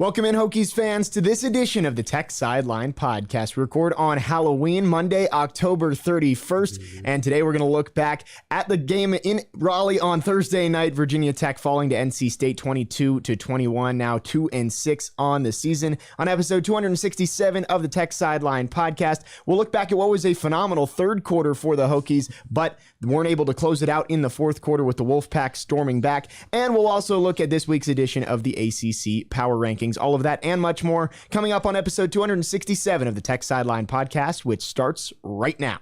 Welcome in, Hokies fans, to this edition of the Tech Sideline Podcast. We record on Halloween, Monday, October 31st, and today we're going to look back at the game in Raleigh on Thursday night. Virginia Tech falling to NC State 22-21, now 2-6 on the season. On episode 267 of the Tech Sideline Podcast, we'll look back at what was a phenomenal third quarter for the Hokies, but weren't able to close it out in the fourth quarter with the Wolfpack storming back, and we'll also look at this week's edition of the ACC Power Rankings. All of that and much more coming up on episode 267 of the Tech Sideline Podcast, which starts right now.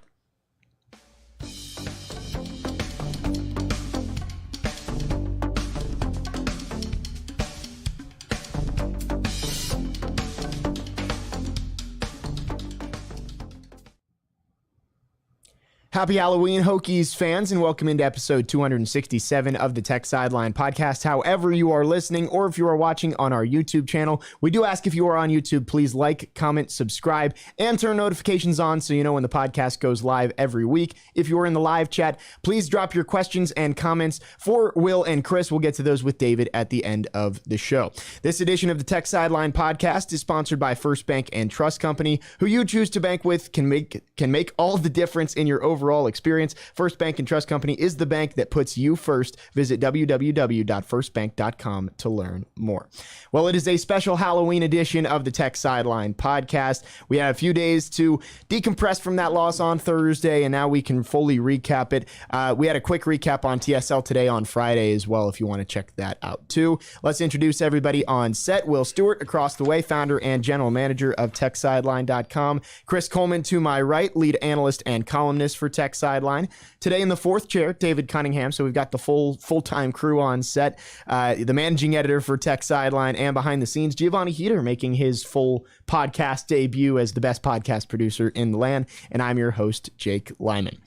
Happy Halloween, Hokies fans, and welcome into episode 267 of the Tech Sideline Podcast. However you are listening, or if you are watching on our YouTube channel, we do ask if you are on YouTube, please like, comment, subscribe, and turn notifications on so you know when the podcast goes live every week. If you are in the live chat, please drop your questions and comments for Will and Chris. We'll get to those with David at the end of the show. This edition of the Tech Sideline Podcast is sponsored by First Bank and Trust Company. Who you choose to bank with can make all the difference in your overall experience. First Bank and Trust Company is the bank that puts you first. Visit www.firstbank.com to learn more. Well, it is a special Halloween edition of the Tech Sideline Podcast. We had a few days to decompress from that loss on Thursday, and now we can fully recap it. We had a quick recap on TSL today on Friday as well, if you want to check that out too. Let's introduce everybody on set. Will Stewart, across the way, founder and general manager of TechSideline.com. Chris Coleman to my right, lead analyst and columnist for Tech Sideline. Today in the fourth chair, David Cunningham. So we've got the full-time crew on set. The managing editor for Tech Sideline, and behind the scenes, Giovanni Heater making his full podcast debut as the best podcast producer in the land. And I'm your host, Jake Lyman.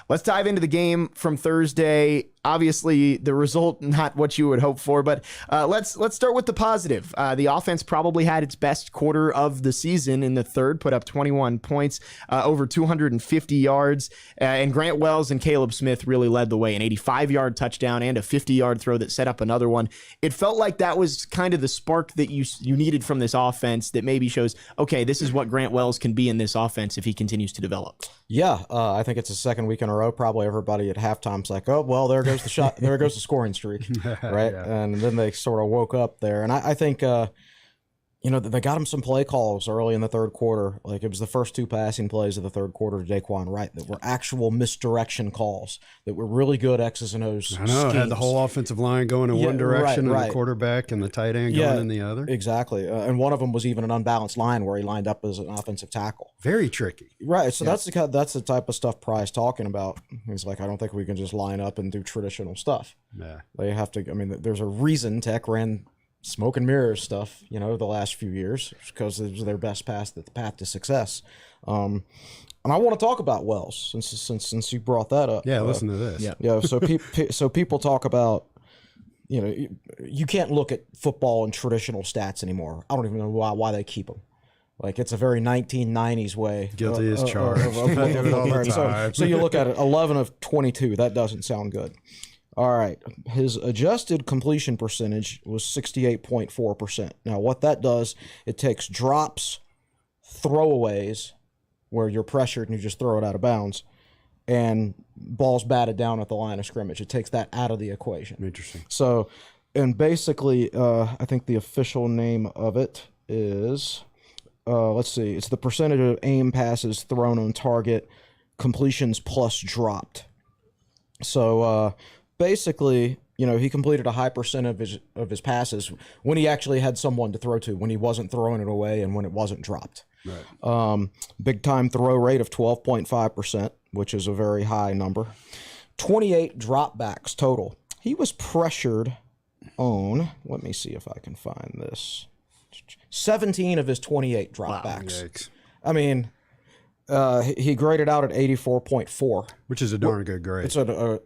Let's dive into the game from Thursday. Obviously, the result, not what you would hope for, but let's start with the positive. The offense probably had its best quarter of the season in the third, put up 21 points, over 250 yards, and Grant Wells and Caleb Smith really led the way. An 85-yard touchdown and a 50-yard throw that set up another one. It felt like that was kind of the spark that you needed from this offense that maybe shows, okay, this is what Grant Wells can be in this offense if he continues to develop. Yeah, I think it's the second week in a row. Probably everybody at halftime's like, oh, well, there goes the shot. There goes the scoring streak, right? Yeah. And then they sort of woke up there. And I think, they got him some play calls early in the third quarter. Like, it was the first two passing plays of the third quarter to Daquan Wright that were actual misdirection calls that were really good X's and O's. I know, had the whole offensive line going in one direction and the quarterback and the tight end going in the other. Exactly. And one of them was even an unbalanced line where he lined up as an offensive tackle. Very tricky. Right. So that's the type of stuff Pry's talking about. He's like, I don't think we can just line up and do traditional stuff. Yeah. They have to, there's a reason Tech ran smoke and mirrors stuff, the last few years, because it was their best path to success. And I want to talk about Wells since you brought that up. Yeah, listen to this. Yeah. So people talk about, you can't look at football in traditional stats anymore. I don't even know why they keep them. Like, it's a very 1990s way. Guilty as charged. So you look at it, 11 of 22. That doesn't sound good. All right. His adjusted completion percentage was 68.4%. Now, what that does, it takes drops, throwaways, where you're pressured and you just throw it out of bounds, and balls batted down at the line of scrimmage. It takes that out of the equation. Interesting. So, and basically, I think the official name of it is, let's see, it's the percentage of aim passes thrown on target, completions plus dropped. So, basically, he completed a high percent of his passes when he actually had someone to throw to, when he wasn't throwing it away and when it wasn't dropped. Right. Big time throw rate of 12.5%, which is a very high number. 28 dropbacks total. He was pressured on, let me see if I can find this, 17 of his 28 dropbacks. Wow, he graded out at 84.4. Which is a darn good grade. It's a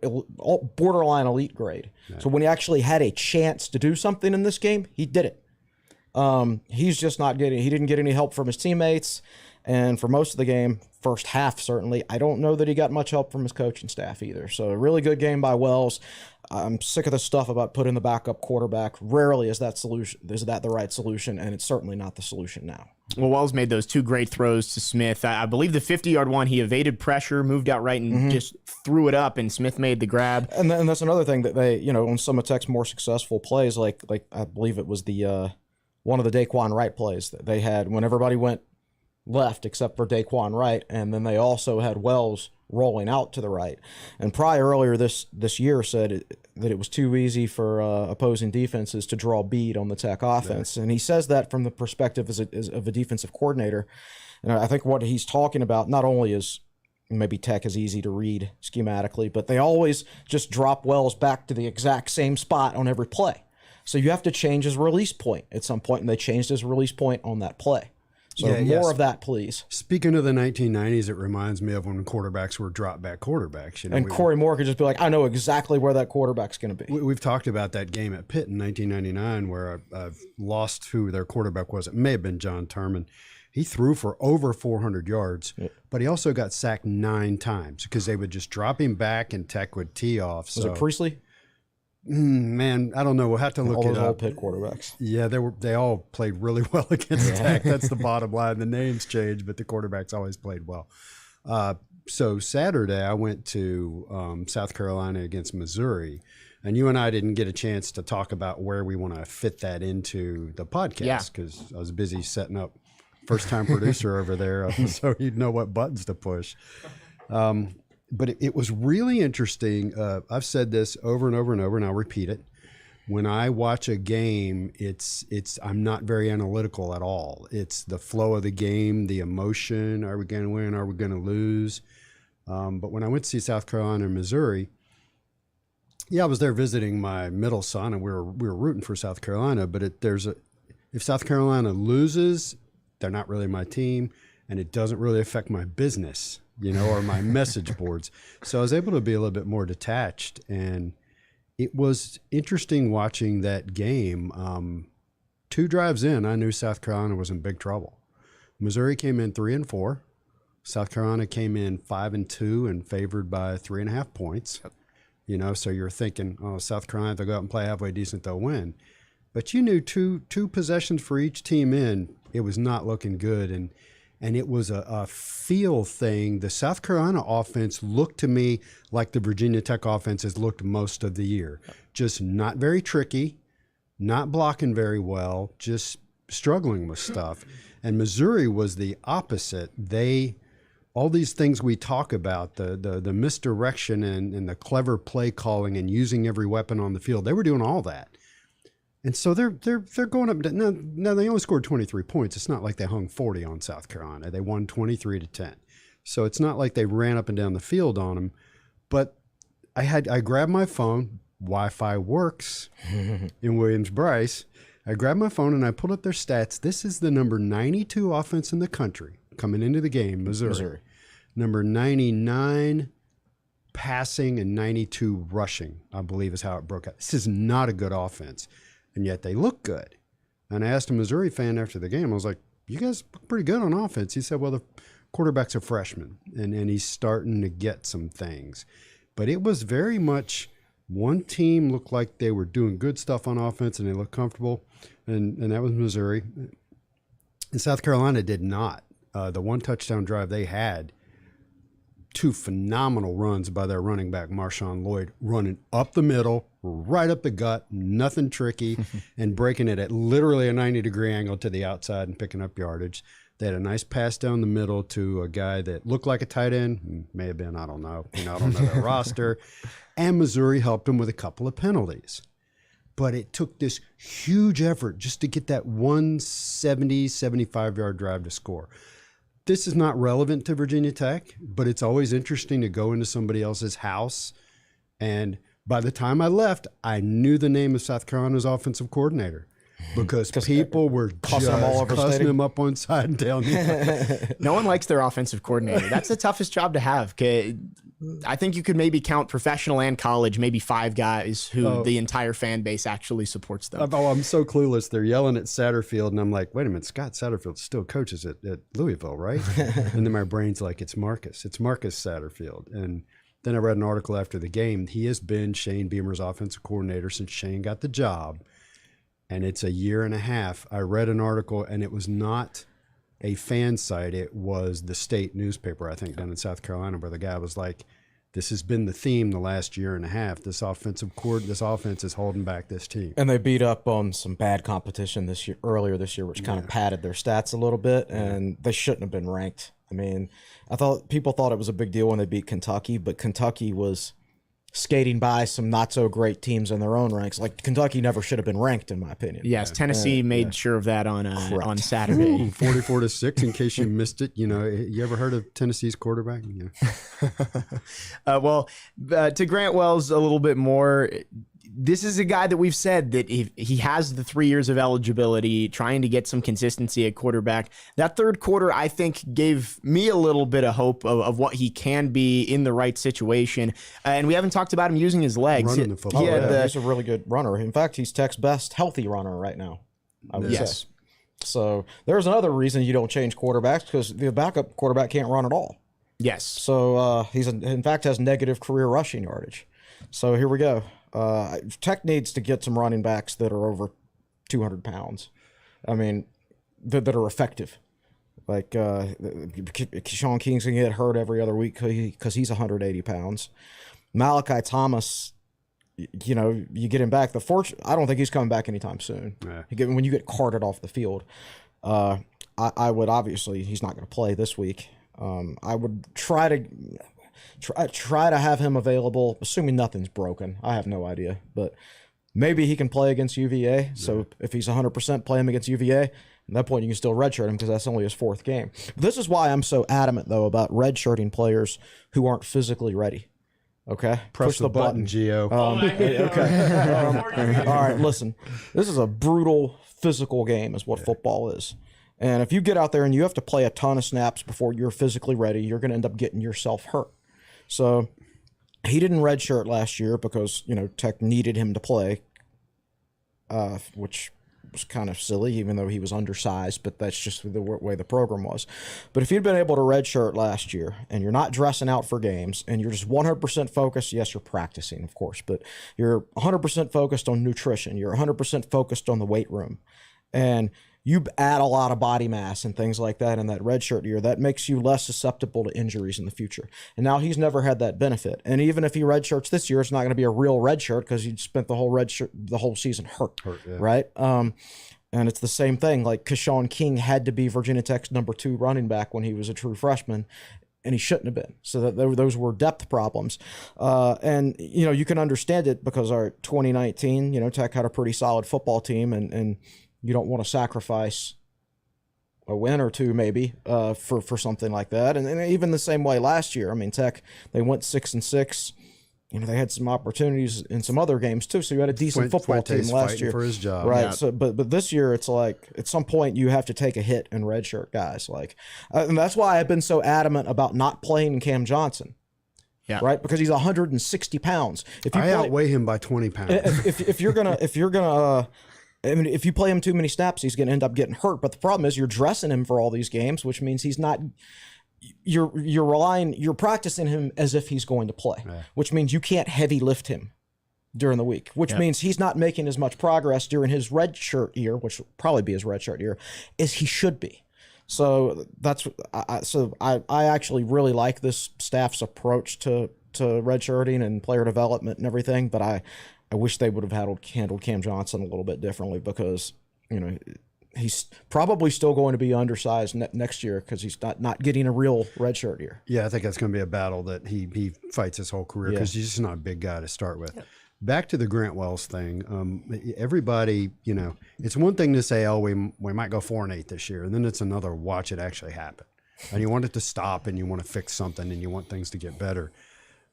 borderline elite grade. Yeah. So when he actually had a chance to do something in this game, he did it. He's just not he didn't get any help from his teammates. And for most of the game, first half certainly, I don't know that he got much help from his coaching staff either. So a really good game by Wells. I'm sick of the stuff about putting the backup quarterback. Rarely is that the right solution, and it's certainly not the solution now. Well, Wells made those 2 great throws to Smith. I believe the 50-yard one, he evaded pressure, moved out right, and just threw it up, and Smith made the grab. And that's another thing that they, on some of Tech's more successful plays, like I believe it was the one of the Daquan Wright plays that they had when everybody went left except for Daquan Wright, and then they also had Wells rolling out to the right. And Pry earlier this year said that it was too easy for opposing defenses to draw bead on the Tech offense. And he says that from the perspective of a defensive coordinator. And I think what he's talking about not only is maybe Tech is easy to read schematically, but they always just drop Wells back to the exact same spot on every play. So you have to change his release point at some point, and they changed his release point on that play. So more of that, please. Speaking of the 1990s, it reminds me of when quarterbacks were drop-back quarterbacks. And Corey Moore could just be like, I know exactly where that quarterback's going to be. We've talked about that game at Pitt in 1999 where I've lost who their quarterback was. It may have been John Turman. He threw for over 400 yards, but he also got sacked 9 times because they would just drop him back and Tech would tee off. Was it Priestley? Man, I don't know. We'll have to look it up. All those old Pitt quarterbacks. Yeah, they all played really well against Tech. That's the bottom line. The names changed, but the quarterbacks always played well. So Saturday, I went to South Carolina against Missouri, and you and I didn't get a chance to talk about where we want to fit that into the podcast because I was busy setting up first-time producer over there, so he'd know what buttons to push. But it was really interesting. I've said this over and over and over, and I'll repeat it. When I watch a game, I'm not very analytical at all. It's the flow of the game, the emotion. Are we going to win? Are we going to lose? But when I went to see South Carolina and Missouri, I was there visiting my middle son, and we were rooting for South Carolina. But if South Carolina loses, they're not really my team, and it doesn't really affect my business, or my message boards. So I was able to be a little bit more detached, and it was interesting watching that game. 2 drives in, I knew South Carolina was in big trouble. Missouri came in 3-4. South Carolina came in 5-2 and favored by 3.5 points. So you're thinking, oh, South Carolina, they'll go out and play halfway decent, they'll win. But you knew two possessions for each team in, it was not looking good. And it was a feel thing. The South Carolina offense looked to me like the Virginia Tech offense has looked most of the year. Just not very tricky, not blocking very well, just struggling with stuff. And Missouri was the opposite. All these things we talk about, the misdirection and the clever play calling and using every weapon on the field, they were doing all that. And so they're going up. Now they only scored 23 points. It's not like they hung 40 on South Carolina. They won 23-10. So it's not like they ran up and down the field on them. But I grabbed my phone. Wi-Fi works in Williams-Brice. I grabbed my phone and I pulled up their stats. This is the number 92 offense in the country coming into the game, Missouri. Number 99 passing and 92 rushing, I believe is how it broke out. This is not a good offense. And yet they look good. And I asked a Missouri fan after the game, I was like, you guys look pretty good on offense. He said, well, the quarterback's a freshman, and he's starting to get some things. But it was very much one team looked like they were doing good stuff on offense, and they looked comfortable, and that was Missouri. And South Carolina did not. The one touchdown drive they had, 2 phenomenal runs by their running back, Marshawn Lloyd, running up the middle, right up the gut, nothing tricky, and breaking it at literally a 90-degree angle to the outside and picking up yardage. They had a nice pass down the middle to a guy that looked like a tight end, may have been, I don't know. I don't know their roster. And Missouri helped them with a couple of penalties. But it took this huge effort just to get that 170, 75-yard drive to score. This is not relevant to Virginia Tech, but it's always interesting to go into somebody else's house. And by the time I left, I knew the name of South Carolina's offensive coordinator because people were just cussing him up on side and down. No one likes their offensive coordinator. That's the toughest job to have. I think you could maybe count professional and college, maybe 5 guys who the entire fan base actually supports them. Oh, I'm so clueless. They're yelling at Satterfield, and I'm like, wait a minute, Scott Satterfield still coaches at Louisville, right? And then my brain's like, it's Marcus Satterfield. And then I read an article after the game. He has been Shane Beamer's offensive coordinator since Shane got the job, and it's a year and a half. I read an article, and it was not a fan site. It was the state newspaper, I think, down in South Carolina, where the guy was like, this has been the theme the last year and a half. This offense is holding back this team. And they beat up on some bad competition earlier this year, which kind of padded their stats a little bit, and they shouldn't have been ranked. I mean, people thought it was a big deal when they beat Kentucky, but Kentucky was skating by some not so great teams in their own ranks. Like, Kentucky never should have been ranked, in my opinion. Yes, Tennessee made sure of that on Saturday. 44-6. In case you missed it, you ever heard of Tennessee's quarterback? To Grant Wells a little bit more. This is a guy that we've said that he has the 3 years of eligibility, trying to get some consistency at quarterback. That third quarter, I think, gave me a little bit of hope of what he can be in the right situation. And we haven't talked about him using his legs. Running the football. He's a really good runner. In fact, he's Tech's best healthy runner right now, I would say. So there's another reason you don't change quarterbacks, because the backup quarterback can't run at all. Yes. So he's in fact has negative career rushing yardage. So here we go. Tech needs to get some running backs that are over 200 pounds. I mean, that are effective. Like Keyshawn King's going to get hurt every other week because he's 180 pounds. Malachi Thomas, you get him back. I don't think he's coming back anytime soon. Yeah. When you get carted off the field, I would obviously, he's not going to play this week. I would try to have him available, assuming nothing's broken. I have no idea, but maybe he can play against UVA. Yeah. So if he's 100%, play him against UVA. At that point, you can still redshirt him because that's only his 4th game. This is why I'm so adamant, though, about redshirting players who aren't physically ready. Okay? Push the button, Gio. Okay. All right, listen. This is a brutal physical game is what football is. And if you get out there and you have to play a ton of snaps before you're physically ready, you're going to end up getting yourself hurt. So he didn't redshirt last year because, Tech needed him to play, which was kind of silly, even though he was undersized, but that's just the way the program was. But if you'd been able to redshirt last year and you're not dressing out for games and you're just 100% focused, yes, you're practicing, of course, but you're 100% focused on nutrition. You're 100% focused on the weight room. And you add a lot of body mass and things like that in that redshirt year, that makes you less susceptible to injuries in the future. And now he's never had that benefit. And even if he redshirts this year, it's not going to be a real redshirt because he spent the whole season hurt, yeah. Right? And it's the same thing. Like Keyshawn King had to be Virginia Tech's number 2 running back when he was a true freshman, and he shouldn't have been. So that those were depth problems. And, you can understand it because our 2019, Tech had a pretty solid football team, and you don't want to sacrifice a win or two maybe for something like that. And even the same way last year. I mean, Tech, they went 6-6. They had some opportunities in some other games too. So you had a decent football team last year for his job, right? Yeah. So, but this year it's like at some point you have to take a hit and redshirt guys. And that's why I've been so adamant about not playing Cam Johnson. Yeah. Right. Because he's 160 pounds. I outweigh him by 20 pounds. If you're if you play him too many snaps, he's going to end up getting hurt. But the problem is you're dressing him for all these games, which means he's not. You're practicing him as if he's going to play, which means you can't heavy lift him during the week, which means he's not making as much progress during his redshirt year, which will probably be his redshirt year, as he should be. So I actually really like this staff's approach to redshirting and player development and everything, but I wish they would have handled Cam Johnson a little bit differently because, he's probably still going to be undersized next year because he's not getting a real redshirt year. Yeah, I think that's going to be a battle that he fights his whole career because he's just not a big guy to start with. Yeah. Back to the Grant Wells thing. Everybody, it's one thing to say, oh, we might go 4-8 this year, and then it's another watch it actually happen. And you want it to stop, and you want to fix something, and you want things to get better.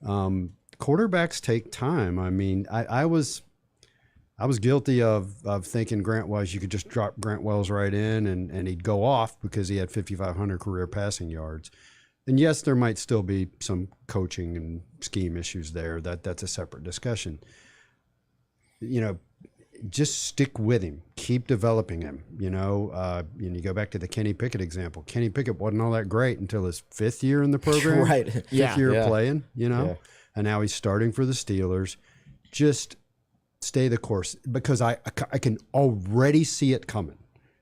Quarterbacks take time. I mean, I was guilty of thinking Grant Wells, you could just drop Grant Wells right in and he'd go off because he had 5,500 career passing yards. And yes, there might still be some coaching and scheme issues there. That's a separate discussion. Just stick with him. Keep developing him. You go back to the Kenny Pickett example. Kenny Pickett wasn't all that great until his 5th year in the program. Right. Fifth year playing, Yeah. And now he's starting for the Steelers. Just stay the course, because I can already see it coming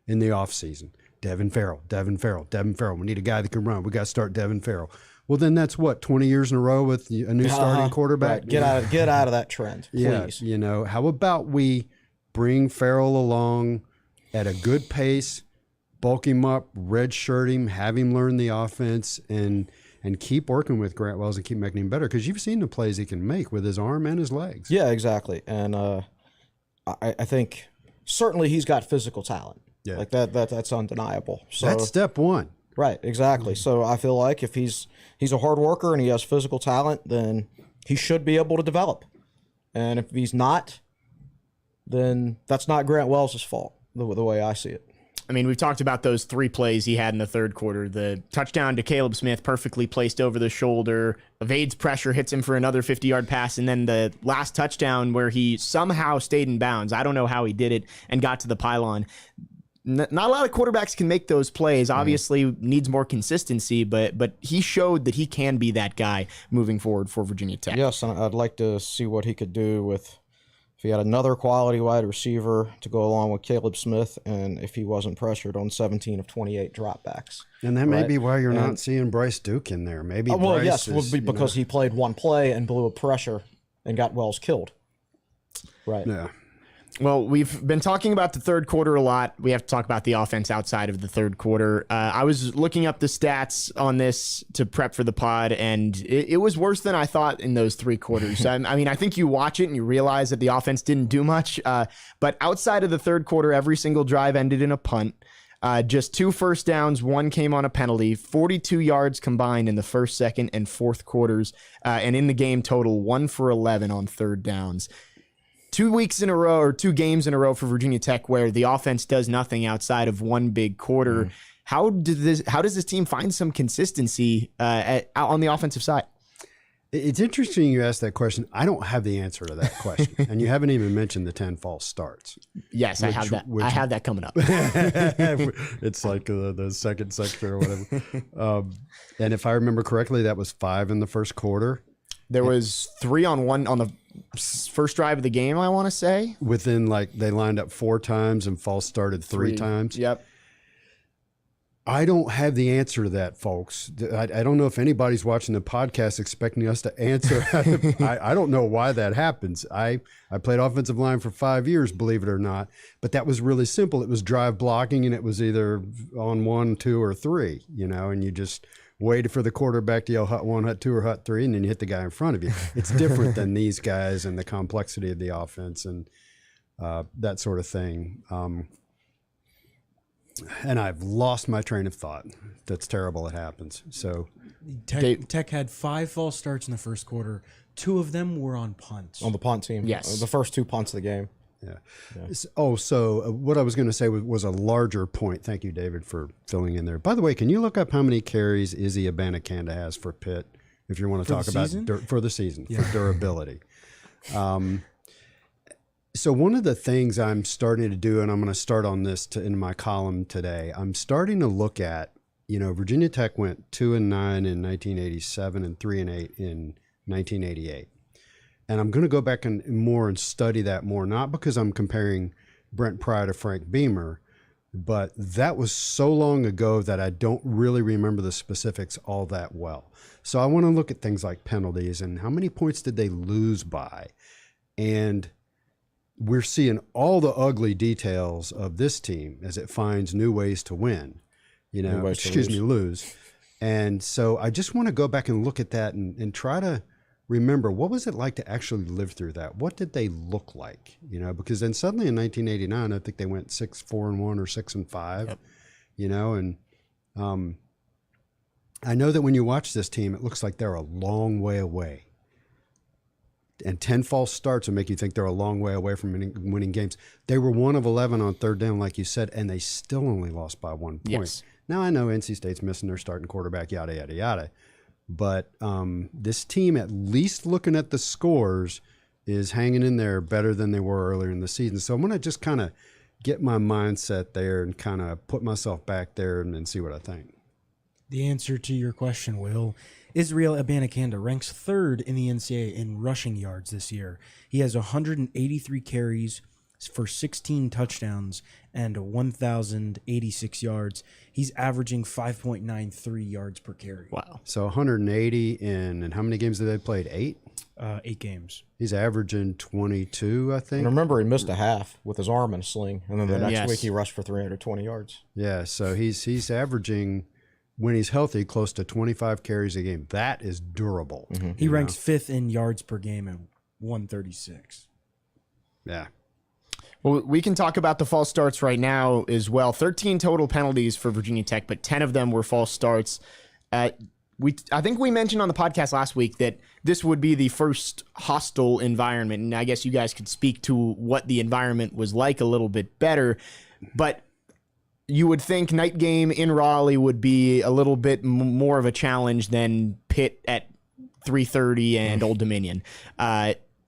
in the offseason. Devin Farrell. We need a guy that can run. We got to start Devin Farrell. Well, then that's 20 years in a row with a new starting quarterback. Right. Get out of that trend, please. Yeah, how about we bring Farrell along at a good pace, bulk him up, redshirt him, have him learn the offense, and keep working with Grant Wells and keep making him better, because you've seen the plays he can make with his arm and his legs. Yeah, exactly. And I think certainly he's got physical talent. Yeah. Like that's undeniable. So That's step one. right, exactly. So I feel like if he's a hard worker and he has physical talent, then he should be able to develop. And if he's not, then that's not Grant Wells' fault, the way I see it. I mean, we've talked about those 3 plays he had in the third quarter. The touchdown to Caleb Smith, perfectly placed over the shoulder, evades pressure, hits him for another 50-yard pass, and then the last touchdown where he somehow stayed in bounds. I don't know how he did it and got to the pylon. Not a lot of quarterbacks can make those plays. Obviously, needs more consistency, but he showed that he can be that guy moving forward for Virginia Tech. Yes, and I'd like to see what he could do with if he had another quality wide receiver to go along with Caleb Smith, and if he wasn't pressured on 17 of 28 dropbacks. And that may be why you're not seeing Bryce Duke in there. Maybe Bryce would be because he played one play and blew a pressure and got Wells killed. Right. Yeah. Well, we've been talking about the third quarter a lot. We have to talk about the offense outside of the third quarter. I was looking up the stats on this to prep for the pod, and it was worse than I thought in those 3 quarters. I mean, I think you watch it and you realize that the offense didn't do much. But outside of the third quarter, every single drive ended in a punt. Just 2 first downs, 1 came on a penalty, 42 yards combined in the first, second, and fourth quarters. And in the game total, 1 for 11 on third downs. 2 weeks in a row, or 2 games in a row for Virginia Tech where the offense does nothing outside of one big quarter. How does this team find some consistency on the offensive side? It's interesting you asked that question. I don't have the answer to that question. And you haven't even mentioned the 10 false starts. Yes, I have that. I have that coming up. It's like the second sector or whatever. And if I remember correctly, that was 5 in the first quarter. There was 3 on 1 on the first drive of the game, I want to say. Within, they lined up 4 times and false started 3 times. Yep. I don't have the answer to that, folks. I don't know if anybody's watching the podcast expecting us to answer. I don't know why that happens. I played offensive line for 5 years, believe it or not, but that was really simple. It was drive blocking, and it was either on 1, 2, or 3, and you just waited for the quarterback to yell hut 1, hut 2, or hut 3, and then you hit the guy in front of you. It's different than these guys and the complexity of the offense and that sort of thing. And I've lost my train of thought. That's terrible. It happens. So Tech had 5 false starts in the first quarter. 2 of them were on punts. On the punt team. Yes. The first 2 punts of the game. Yeah. So what I was going to say was a larger point. Thank you, David, for filling in there. By the way, can you look up how many carries Izzy Abanikanda has for Pitt if you want to talk about for the season, for durability? So one of the things I'm starting to do, and I'm going to start on this in my column today, I'm starting to look at, Virginia Tech went 2-9 in 1987 and 3-8 in 1988. And I'm going to go back and study that more, not because I'm comparing Brent Pry to Frank Beamer, but that was so long ago that I don't really remember the specifics all that well. So I want to look at things like penalties and how many points did they lose by. And we're seeing all the ugly details of this team as it finds new ways to win, lose. And so I just want to go back and look at that and try to remember, what was it like to actually live through that? What did they look like? Because then suddenly in 1989, I think they went 6-4-1 or 6-5, and I know that when you watch this team, it looks like they're a long way away. And 10 false starts will make you think they're a long way away from winning games. They were 1 of 11 on third down, like you said, and they still only lost by 1 point. Yes. Now, I know NC State's missing their starting quarterback, yada, yada, yada. But this team, at least looking at the scores, is hanging in there better than they were earlier in the season. So I'm going to just kind of get my mindset there and kind of put myself back there and see what I think. The answer to your question, Will, Israel Abanikanda ranks third in the NCAA in rushing yards this year. He has 183 carries for 16 touchdowns and 1,086 yards. He's averaging 5.93 yards per carry. Wow. So 180 and how many games have they played? 8? 8 games. He's averaging 22, I think. And remember, he missed a half with his arm in a sling, and then the next Yes. week he rushed for 320 yards. Yeah, so he's averaging, when he's healthy, close to 25 carries a game. That is durable. He ranks 5th in yards per game at 136. Yeah. Well, we can talk about the false starts right now as well. 13 total penalties for Virginia Tech, but 10 of them were false starts. I think we mentioned on the podcast last week that this would be the first hostile environment, and I guess you guys could speak to what the environment was like a little bit better. But you would think night game in Raleigh would be a little bit more of a challenge than Pitt at 3:30 and Old Dominion.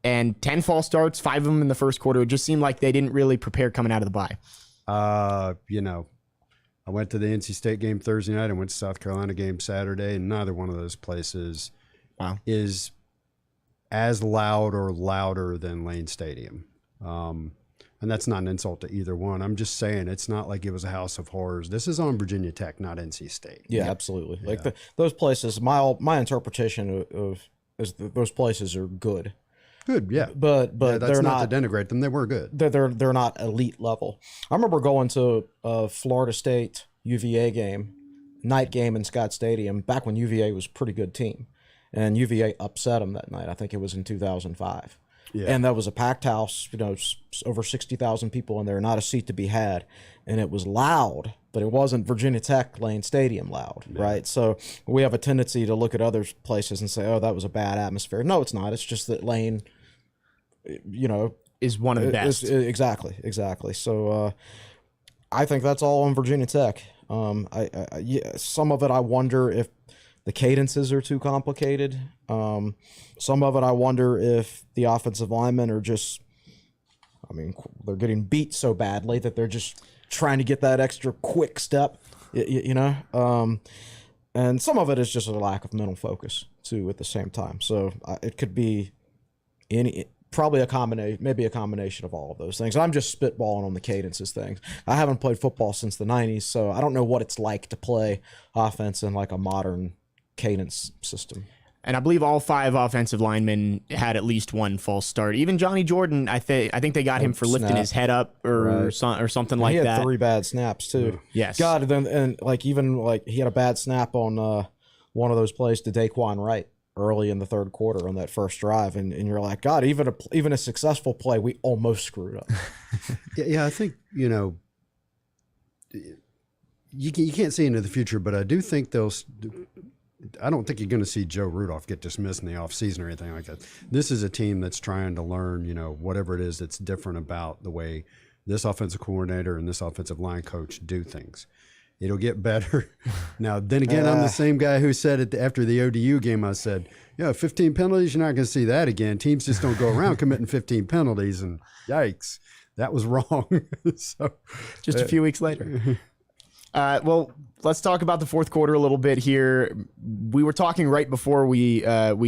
And 10 false starts, 5 of them in the first quarter. It just seemed like they didn't really prepare coming out of the bye. I went to the NC State game Thursday night. I went to South Carolina game Saturday, and neither one of those places is as loud or louder than Lane Stadium. And that's not an insult to either one. I'm just saying it's not like it was a house of horrors. This is on Virginia Tech, not NC State. Yeah, absolutely. Yeah. Like those places, my interpretation is that those places are good. Good, yeah. But that's they're not to denigrate them. They were good. They're not elite level. I remember going to a Florida State UVA game, night game in Scott Stadium, back when UVA was a pretty good team. And UVA upset them that night. I think it was in 2005. Yeah. And that was a packed house, over 60,000 people in there, not a seat to be had. And it was loud, but it wasn't Virginia Tech Lane Stadium loud, right? So we have a tendency to look at other places and say, oh, that was a bad atmosphere. No, it's not. It's just that Lane, is one of the best. Exactly. So I think that's all on Virginia Tech. Some of it I wonder if the cadences are too complicated. Some of it I wonder if the offensive linemen are just, they're getting beat so badly that they're just trying to get that extra quick step, and some of it is just a lack of mental focus too at the same time. So it could be probably a combination of all of those things. I'm just spitballing on the cadences things. I haven't played football since the 90s, so I don't know what it's like to play offense in like a modern cadence system. And I believe all 5 offensive linemen had at least one false start. Even Johnny Jordan, I think they got him for lifting his head up or something like that. He had 3 bad snaps too. Yes. God, and he had a bad snap on one of those plays to Daquan Wright early in the third quarter on that first drive, and you're like, God, even a successful play, we almost screwed up. Yeah, I think you can't see into the future, but I do think I don't think you're going to see Joe Rudolph get dismissed in the offseason or anything like that. This is a team that's trying to learn, whatever it is that's different about the way this offensive coordinator and this offensive line coach do things. It'll get better. Now, then again, I'm the same guy who said it after the ODU game. I said, 15 penalties, you're not going to see that again. Teams just don't go around committing 15 penalties, and yikes, that was wrong. So, just a few weeks later. Well, let's talk about the fourth quarter a little bit here. We were talking right before we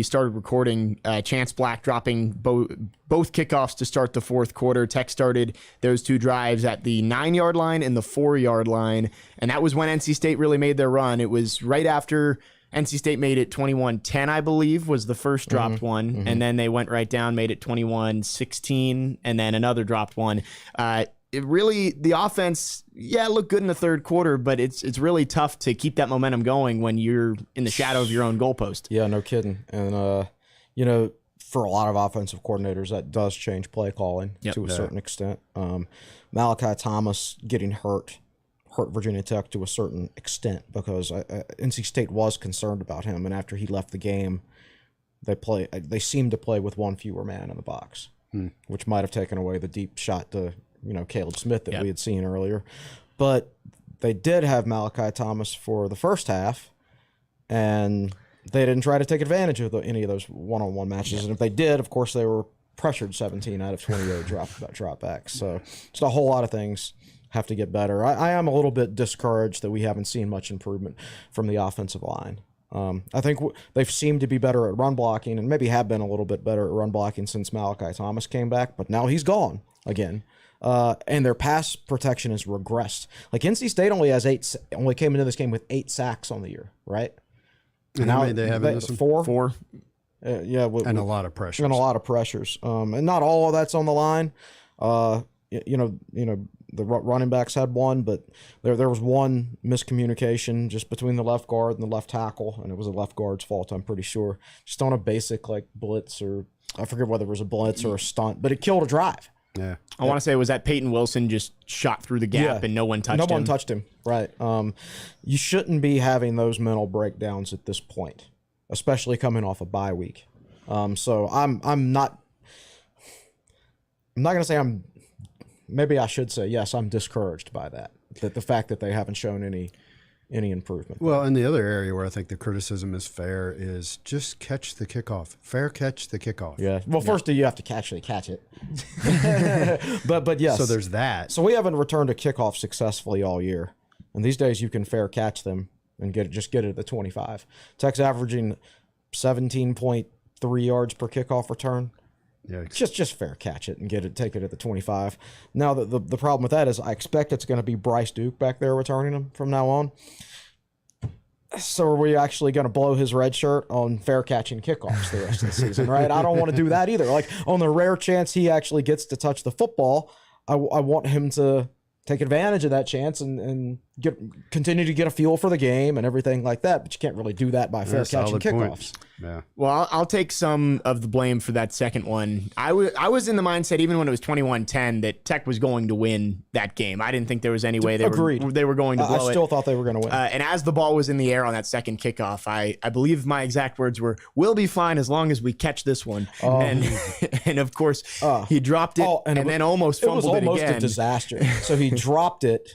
started recording. Chance Black dropping both kickoffs to start the fourth quarter. Tech started those 2 drives at the 9-yard line and the 4-yard line, and that was when NC State really made their run. It was right after NC State made it 21-10, I believe, was the first dropped one, and then they went right down, made it 21-16, and then another dropped one. The offense, looked good in the third quarter, but it's really tough to keep that momentum going when you're in the shadow of your own goalpost. Yeah, no kidding. And, for a lot of offensive coordinators, that does change play calling to a certain extent. Malachi Thomas getting hurt Virginia Tech to a certain extent because NC State was concerned about him, and after he left the game, they seemed to play with 1 fewer man in the box, which might have taken away the deep shot to Caleb Smith that we had seen earlier. But they did have Malachi Thomas for the first half, and they didn't try to take advantage of any of those one-on-one matches. And if they did, of course, they were pressured 17 out of 28 drop backs. So just a whole lot of things have to get better. I am a little bit discouraged that we haven't seen much improvement from the offensive line. I think they've seemed to be better at run blocking, and maybe have been a little bit better at run blocking since Malachi Thomas came back, but now he's gone again. And their pass protection has regressed. Like NC State only came into this game with 8 sacks on the year, right? And how many they have in this one? 4? 4. Yeah, and a lot of pressures. And a lot of pressures. And not all of that's on the line. The running backs had one, but there was one miscommunication just between the left guard and the left tackle, and it was the left guard's fault, I'm pretty sure. Just on a basic like blitz, or I forget whether it was a blitz or a stunt, but it killed a drive. Yeah, I want to say it was that Peyton Wilson just shot through the gap and no one touched him. No one touched him, right. You shouldn't be having those mental breakdowns at this point, especially coming off a bye week. So I'm not going to say maybe I should say, yes, I'm discouraged by that the fact that they haven't shown any improvement. Well, and the other area where I think the criticism is fair is just catch the kickoff. Fair catch the kickoff. Yeah. Well, first you have to actually catch it. but yes. So there's that. So we haven't returned a kickoff successfully all year. And these days you can fair catch them and get it at the 25. Tech's averaging 17.3 yards per kickoff return. Yeah, just fair catch it and take it at the 25. Now the problem with that is I expect it's going to be Bryce Duke back there returning them from now on. So are we actually going to blow his red shirt on fair catching kickoffs the rest of the season, right? I don't want to do that either. Like on the rare chance he actually gets to touch the football, I want him to take advantage of that chance and continue to get a feel for the game and everything like that. But you can't really do that by fair catching kickoffs. Points. Yeah. Well, I'll take some of the blame for that second one. I was in the mindset, even when it was 21-10, that Tech was going to win that game. I didn't think there was any way they were going to blow it. I still thought they were going to win. And as the ball was in the air on that second kickoff, I believe my exact words were, "We'll be fine as long as we catch this one." And of course, he dropped it and then almost fumbled it again. It was almost a disaster. So he dropped it.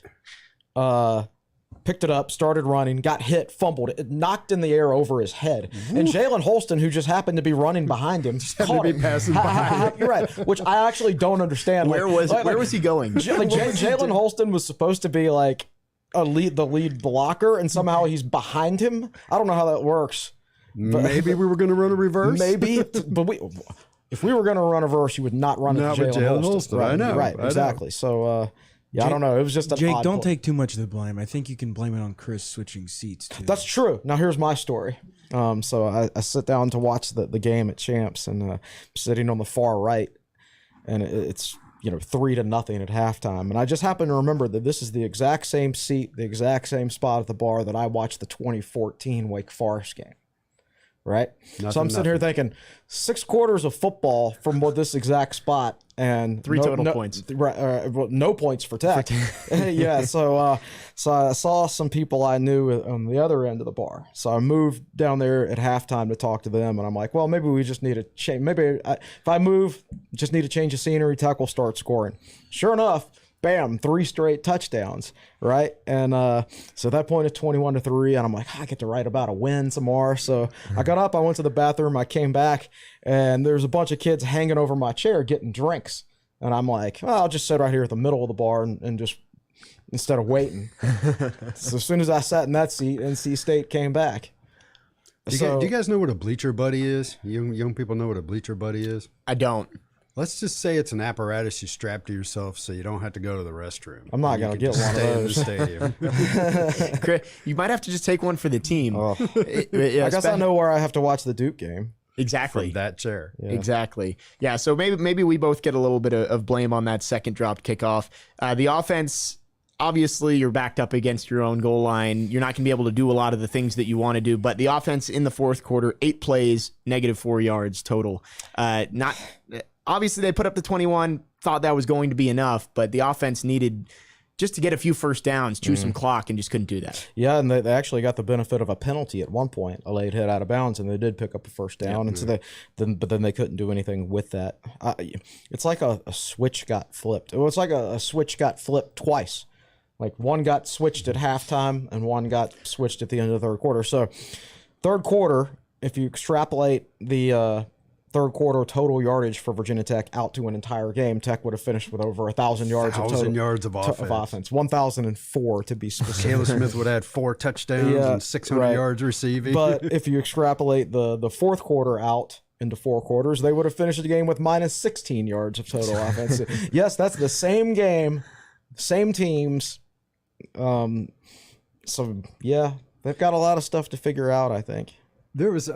Picked it up, started running, got hit, fumbled it. It knocked in the air over his head. And Jalen Holston, who just happened to be running behind him, caught it. Passing by. You're right, which I actually don't understand. Where was he going? Jalen Holston was supposed to be like the lead blocker, and somehow he's behind him. I don't know how that works. Maybe we were going to run a reverse. Maybe, but if we were going to run a reverse, you would not run it to Jalen Holston. Right, I know. Right, exactly. Know. So. Yeah, I don't know. It was just an Jake, odd don't play. take too much of the blame. I think you can blame it on Chris switching seats, too. That's true. Now, here's my story. So I sit down to watch the game at Champs, and sitting on the far right, and it's 3-0 at halftime. And I just happen to remember that this is the exact same seat, the exact same spot at the bar that I watched the 2014 Wake Forest game. Right? So I'm sitting here thinking 6 quarters of football from this exact spot and 3 total points. Right, no points for Tech. Yeah, so I saw some people I knew on the other end of the bar. So I moved down there at halftime to talk to them, and I'm like, well, maybe we just need to change. If I move, just need to change the scenery. Tech will start scoring. Sure enough. Bam, 3 straight touchdowns, right? And so at that point it's 21-3, and I'm like, I get to write about a win tomorrow. So I got up, I went to the bathroom, I came back, and there's a bunch of kids hanging over my chair getting drinks. And I'm like, I'll just sit right here at the middle of the bar and just, instead of waiting. So as soon as I sat in that seat, NC State came back. Do you guys know what a bleacher buddy is? Young people know what a bleacher buddy is? I don't. Let's just say it's an apparatus you strap to yourself so you don't have to go to the restroom. I'm not going to get one of those. Stay in the stadium. Chris, you might have to just take one for the team. I guess I know where I have to watch the Duke game. Exactly. From that chair. Yeah. Exactly. Yeah, so maybe we both get a little bit of blame on that second dropped kickoff. The offense, obviously, you're backed up against your own goal line. You're not going to be able to do a lot of the things that you want to do. But the offense in the fourth quarter, 8 plays, -4 yards total. Obviously, they put up the 21, thought that was going to be enough, but the offense needed just to get a few first downs, chew some clock, and just couldn't do that. Yeah, and they actually got the benefit of a penalty at one point, a late hit out of bounds, and they did pick up a first down. And so but then they couldn't do anything with that. It's like a switch got flipped. It was like a switch got flipped twice. Like one got switched at halftime and one got switched at the end of the third quarter. So third quarter, if you extrapolate the third quarter total yardage for Virginia Tech out to an entire game, Tech would have finished with over 1,000 yards of total yards of offense. 1,004 to be specific. Caleb Smith would have had 4 touchdowns and 600 yards receiving. But if you extrapolate the fourth quarter out into 4 quarters, they would have finished the game with minus 16 yards of total offense. Yes, that's the same game, same teams. So yeah, they've got a lot of stuff to figure out, I think. There was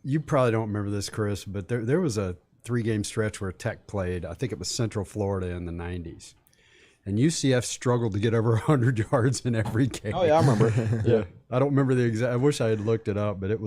you probably don't remember this, Chris, but there was a 3-game stretch where Tech played. I think it was Central Florida in the 90s. And UCF struggled to get over 100 yards in every game. Oh, yeah, I remember. Yeah. I don't remember the exact – I wish I had looked it up, but it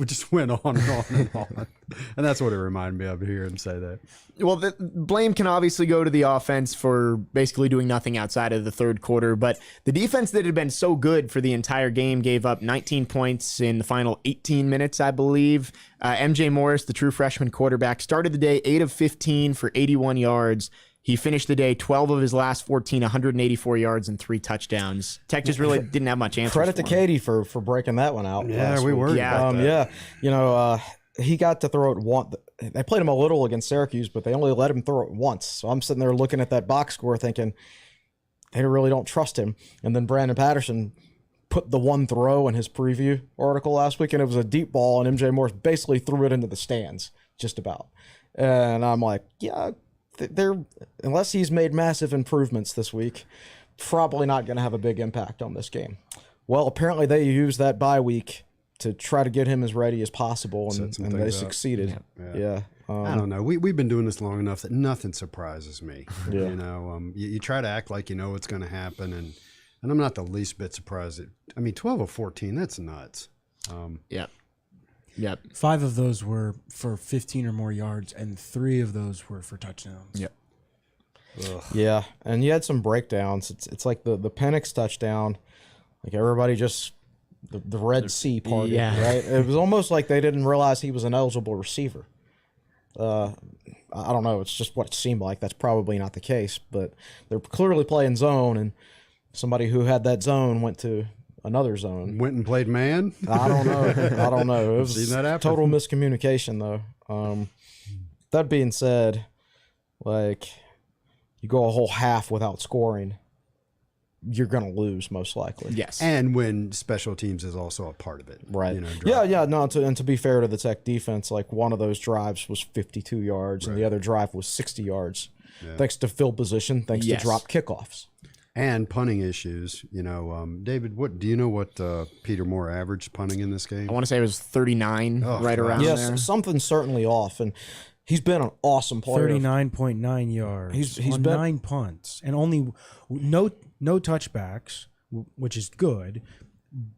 just went on and on and on. And that's what it reminded me of, hear him say that. Well, the blame can obviously go to the offense for basically doing nothing outside of the third quarter, but the defense that had been so good for the entire game gave up 19 points in the final 18 minutes, I believe. MJ Morris, the true freshman quarterback, started the day 8 of 15 for 81 yards. He finished the day 12 of his last 14, 184 yards and 3 touchdowns. Tech just really didn't have much answers. Credit to Katie for breaking that one out. Yeah, we were. Yeah. You know, he got to throw it once. They played him a little against Syracuse, but they only let him throw it once. So I'm sitting there looking at that box score thinking they really don't trust him. And then Brandon Patterson put the one throw in his preview article last week, and it was a deep ball, and MJ Morris basically threw it into the stands, just about. And I'm like, yeah, they're unless he's made massive improvements this week, probably not going to have a big impact on this game. Well, apparently they used that bye week to try to get him as ready as possible, and they succeeded. Yeah. I don't know. We've been doing this long enough that nothing surprises me. Yeah. You know, you try to act like you know what's going to happen, and I'm not the least bit surprised. 12 of 14, that's nuts. Yep. 5 of those were for 15 or more yards, and 3 of those were for touchdowns. Yep. Ugh. Yeah, and you had some breakdowns. It's like the Penix touchdown, like everybody just the Red Sea party, right? It was almost like they didn't realize he was an eligible receiver. I don't know. It's just what it seemed like. That's probably not the case, but they're clearly playing zone, and somebody who had that zone went to another zone. Went and played man? I don't know. It was Seen that happen. total miscommunication, though. That being said, like, you go a whole half without scoring, you're going to lose most likely. Yes. And when special teams is also a part of it. Right. You know, Yeah. No, and to be fair to the Tech defense, like one of those drives was 52 yards and the other drive was 60 yards. Yeah. Thanks to field position, thanks to drop kickoffs. And punting issues. You know, David, do you know what Peter Moore averaged punting in this game? I want to say it was 39, around there. Yes, something's certainly off, and he's been an awesome player. 39.9 yards. He's been 9 punts and only no touchbacks, which is good,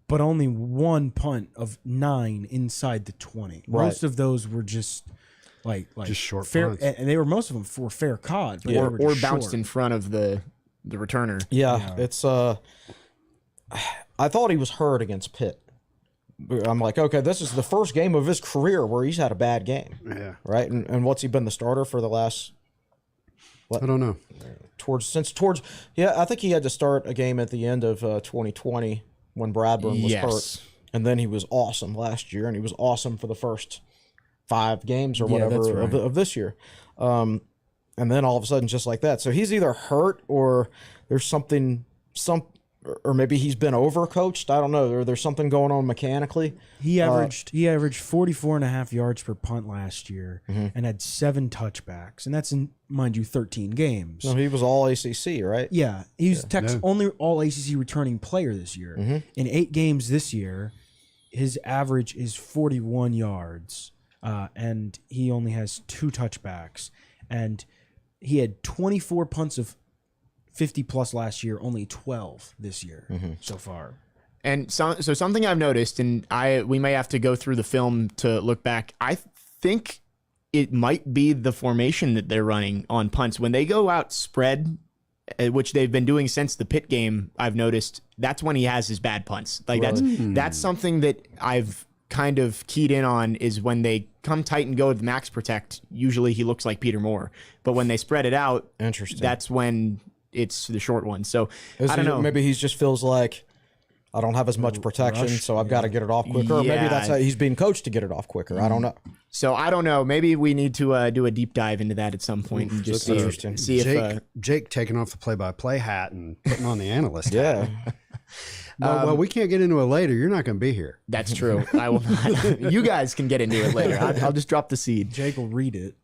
but only 1 punt of 9 inside the 20. Right. Most of those were just like just short fair, punts. and they were most of them for fair caught, but or bounced in front of the returner. Yeah, it's I thought he was hurt against Pitt. I'm like, okay, this is the first game of his career where he's had a bad game. Yeah. Right? And what's he been the starter for the last I don't know. I think he had to start a game at the end of 2020 when Bradburn was hurt. And then he was awesome last year, and he was awesome for the first 5 games or whatever of this year. And then all of a sudden, just like that. So he's either hurt or there's something, or maybe he's been overcoached. I don't know. There's something going on mechanically. He averaged 44.5 yards per punt last year and had 7 touchbacks, and that's in, mind you, 13 games. No, he was all ACC, right? Yeah, he's Tech's only all ACC returning player this year. In 8 games this year, his average is 41 yards, and he only has 2 touchbacks, and he had 24 punts of 50-plus last year, only 12 this year so far. And so something I've noticed, and we may have to go through the film to look back, I think it might be the formation that they're running on punts. When they go out spread, which they've been doing since the Pitt game, I've noticed that's when he has his bad punts. Like that's something that I've kind of keyed in on, is when they come tight and go with max protect, usually he looks like Peter Moore. But when they spread it out, interesting. That's when it's the short one. So I don't know. Maybe he just feels like I don't have as much protection, so I've got to get it off quicker. Or maybe that's how he's being coached to get it off quicker. I don't know. So I don't know. Maybe we need to do a deep dive into that at some point and just see if Jake taking off the play-by-play hat and putting on the analyst yeah. hat. Well, we can't get into it later. You're not going to be here. That's true. I will not. You guys can get into it later. I'll just drop the seed. Jake will read it.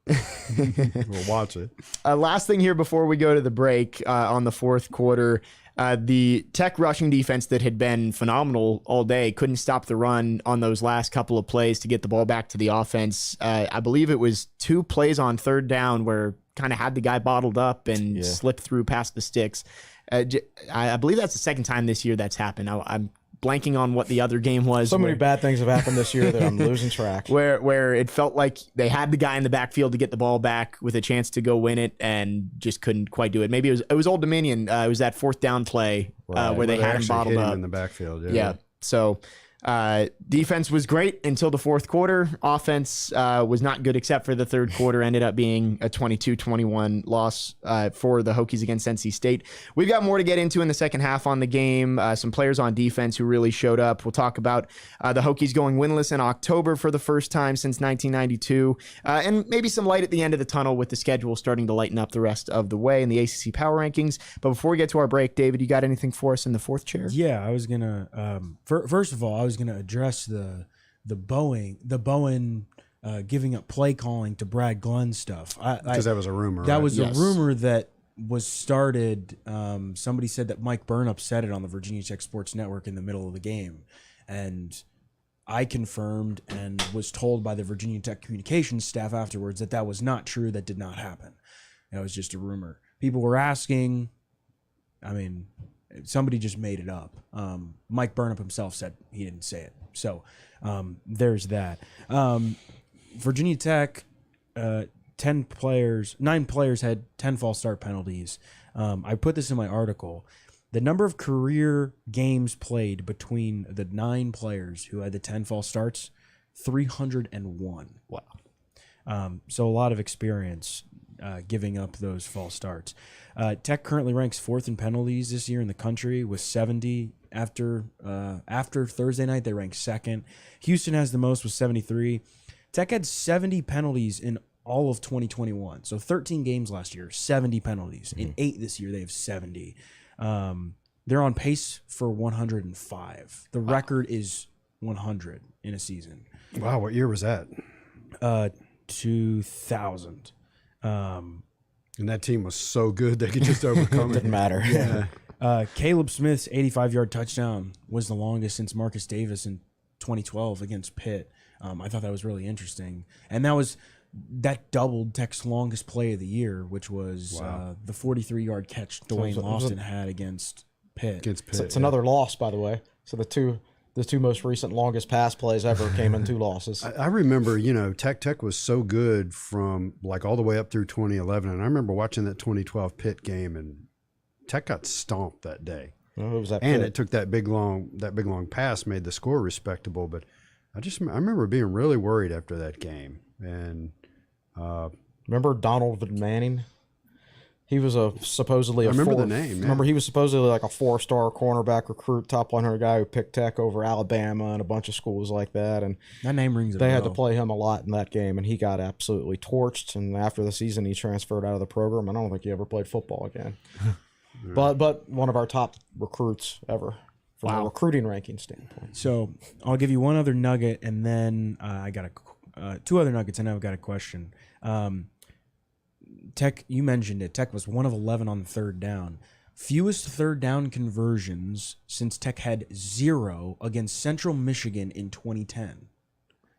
We'll watch it. Last thing here before we go to the break on the fourth quarter, the Tech rushing defense that had been phenomenal all day couldn't stop the run on those last couple of plays to get the ball back to the offense. I believe it was 2 plays on third down where kind of had the guy bottled up and slipped through past the sticks. I believe that's the second time this year that's happened. I'm blanking on what the other game was. So many bad things have happened this year that I'm losing track. Where it felt like they had the guy in the backfield to get the ball back with a chance to go win it and just couldn't quite do it. Maybe it was Old Dominion. It was that fourth down play where they had him bottled up in the backfield. Yeah. So defense was great until the fourth quarter. Offense was not good except for the third quarter. Ended up being a 22-21 loss for the Hokies against NC State. We've got more to get into in the second half on the game. Some players on defense who really showed up. We'll talk about the Hokies going winless in October for the first time since 1992, and maybe some light at the end of the tunnel with the schedule starting to lighten up the rest of the way in the ACC Power Rankings. But before we get to our break, David, you got anything for us in the fourth chair? Yeah, I was gonna. First of all, I was going to address the Bowen giving up play calling to Brad Glenn stuff. Because that was a rumor. That was a rumor that was started. Somebody said that Mike Burnop said it on the Virginia Tech Sports Network in the middle of the game, and I confirmed and was told by the Virginia Tech communications staff afterwards that was not true. That did not happen. That was just a rumor. People were asking. I mean, somebody just made it up. Mike Burnop himself said he didn't say it. So there's that. Virginia Tech, 9 players had 10 false start penalties. I put this in my article. The number of career games played between the 9 players who had the 10 false starts, 301. Wow. So a lot of experience giving up those false starts. Tech currently ranks 4th in penalties this year in the country with 70. After Thursday night, they ranked 2nd. Houston has the most with 73. Tech had 70 penalties in all of 2021. So 13 games last year, 70 penalties. In 8 this year, they have 70. They're on pace for 105. The record is 100 in a season. Wow, what year was that? 2000. And that team was so good they could just overcome it. Didn't matter. Yeah. Caleb Smith's 85-yard touchdown was the longest since Marcus Davis in 2012 against Pitt. I thought that was really interesting. And that doubled Tech's longest play of the year, which was the 43-yard catch Dwayne Lofton had against Pitt. It's another loss, by the way. So the two most recent longest pass plays ever came in 2 losses. I remember, Tech was so good from like all the way up through 2011. And I remember watching that 2012 Pitt game, and Tech got stomped that day. Oh, it was that and Pitt. it took that big long pass, made the score respectable. But I remember being really worried after that game. And remember Donald Manning? He was supposedly a the name. Yeah. Remember, he was supposedly like a 4-star cornerback recruit, top 100 guy who picked Tech over Alabama and a bunch of schools like that. And that name rings a bell. They had bell. to play him a lot in that game, and he got absolutely torched. And after the season, he transferred out of the program. I don't think he ever played football again. But one of our top recruits ever from a recruiting ranking standpoint. So I'll give you one other nugget, and then I got 2 other nuggets, and I've got a question. Tech, you mentioned it. Tech was 1 of 11 on third down. Fewest third down conversions since Tech had 0 against Central Michigan in 2010.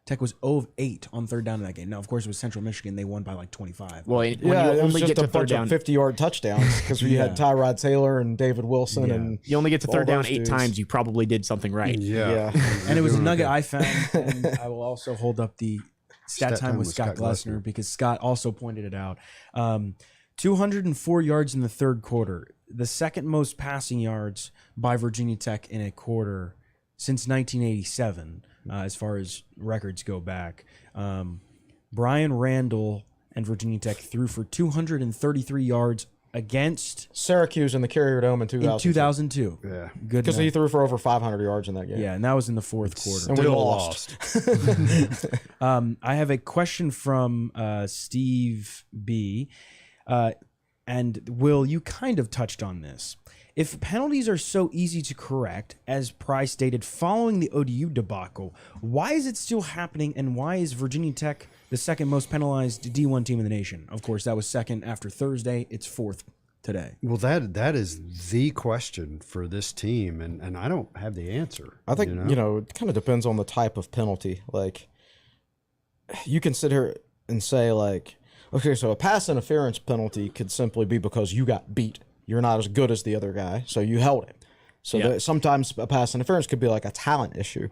Tech was 0 of 8 on third down in that game. Now, of course, it was Central Michigan. They won by like 25. Well, it was just a bunch of 50-yard touchdowns because we had Tyrod Taylor and David Wilson. And you only get to third down 8 times. You probably did something right. Yeah. And it was a nugget I found, and I will also hold up the Stat Time with Scott Glessner because Scott also pointed it out. 204 yards in the third quarter, the second most passing yards by Virginia Tech in a quarter since 1987, as far as records go back. Brian Randall and Virginia Tech threw for 233 yards against Syracuse in the Carrier Dome in 2002. Yeah. Good Because enough. he threw for over 500 yards in that game. Yeah, and that was in the fourth quarter. And we Still lost. I have a question from Steve B. And Will, you kind of touched on this. If penalties are so easy to correct, as Price stated following the ODU debacle, why is it still happening, and why is Virginia Tech the second most penalized D1 team in the nation? Of course, that was second after Thursday. It's fourth today. Well, that is the question for this team, and I don't have the answer. I think, it kind of depends on the type of penalty. Like, you can sit here and say, like, okay, so a pass interference penalty could simply be because you got beat. You're not as good as the other guy, so you held him. So sometimes a pass interference could be like a talent issue.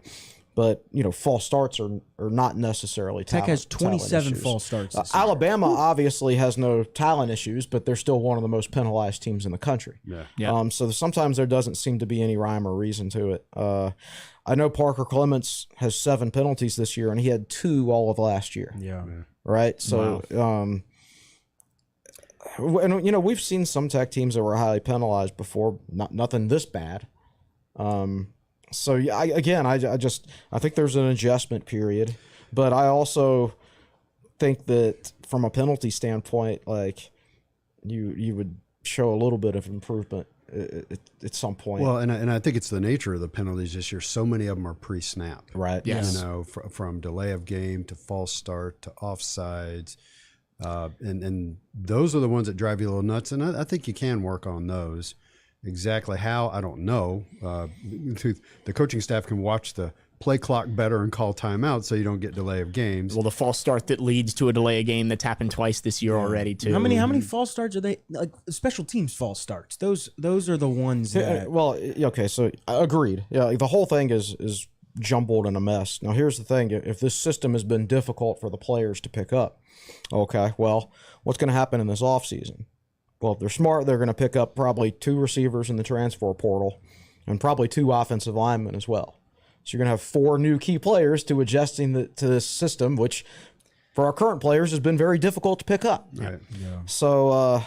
But, false starts are not necessarily talent. Tech has 27 issues. false starts this year. Alabama obviously has no talent issues, but they're still one of the most penalized teams in the country. Yeah. So sometimes there doesn't seem to be any rhyme or reason to it. I know Parker Clements has 7 penalties this year, and he had 2 all of last year. Yeah. Right? So, and we've seen some Tech teams that were highly penalized before, nothing this bad. So yeah, I think there's an adjustment period, but I also think that from a penalty standpoint, like you would show a little bit of improvement at some point. Well, and I think it's the nature of the penalties this year. So many of them are pre-snap. Right. Yes. From delay of game to false start to offsides. And those are the ones that drive you a little nuts. And I think you can work on those. Exactly how, I don't know. The coaching staff can watch the play clock better and call timeout so you don't get delay of games. Well, the false start that leads to a delay of game that's happened twice this year already, too. How many false starts are they? Like special teams false starts. Those are the ones that. Well, okay, so agreed. Yeah, the whole thing is jumbled and a mess. Now, here's the thing: if this system has been difficult for the players to pick up, okay, well, what's going to happen in this offseason? Well, if they're smart, they're going to pick up probably 2 receivers in the transfer portal and probably 2 offensive linemen as well. So you're going to have 4 new key players to adjusting to this system, which for our current players has been very difficult to pick up. Right. Yeah. So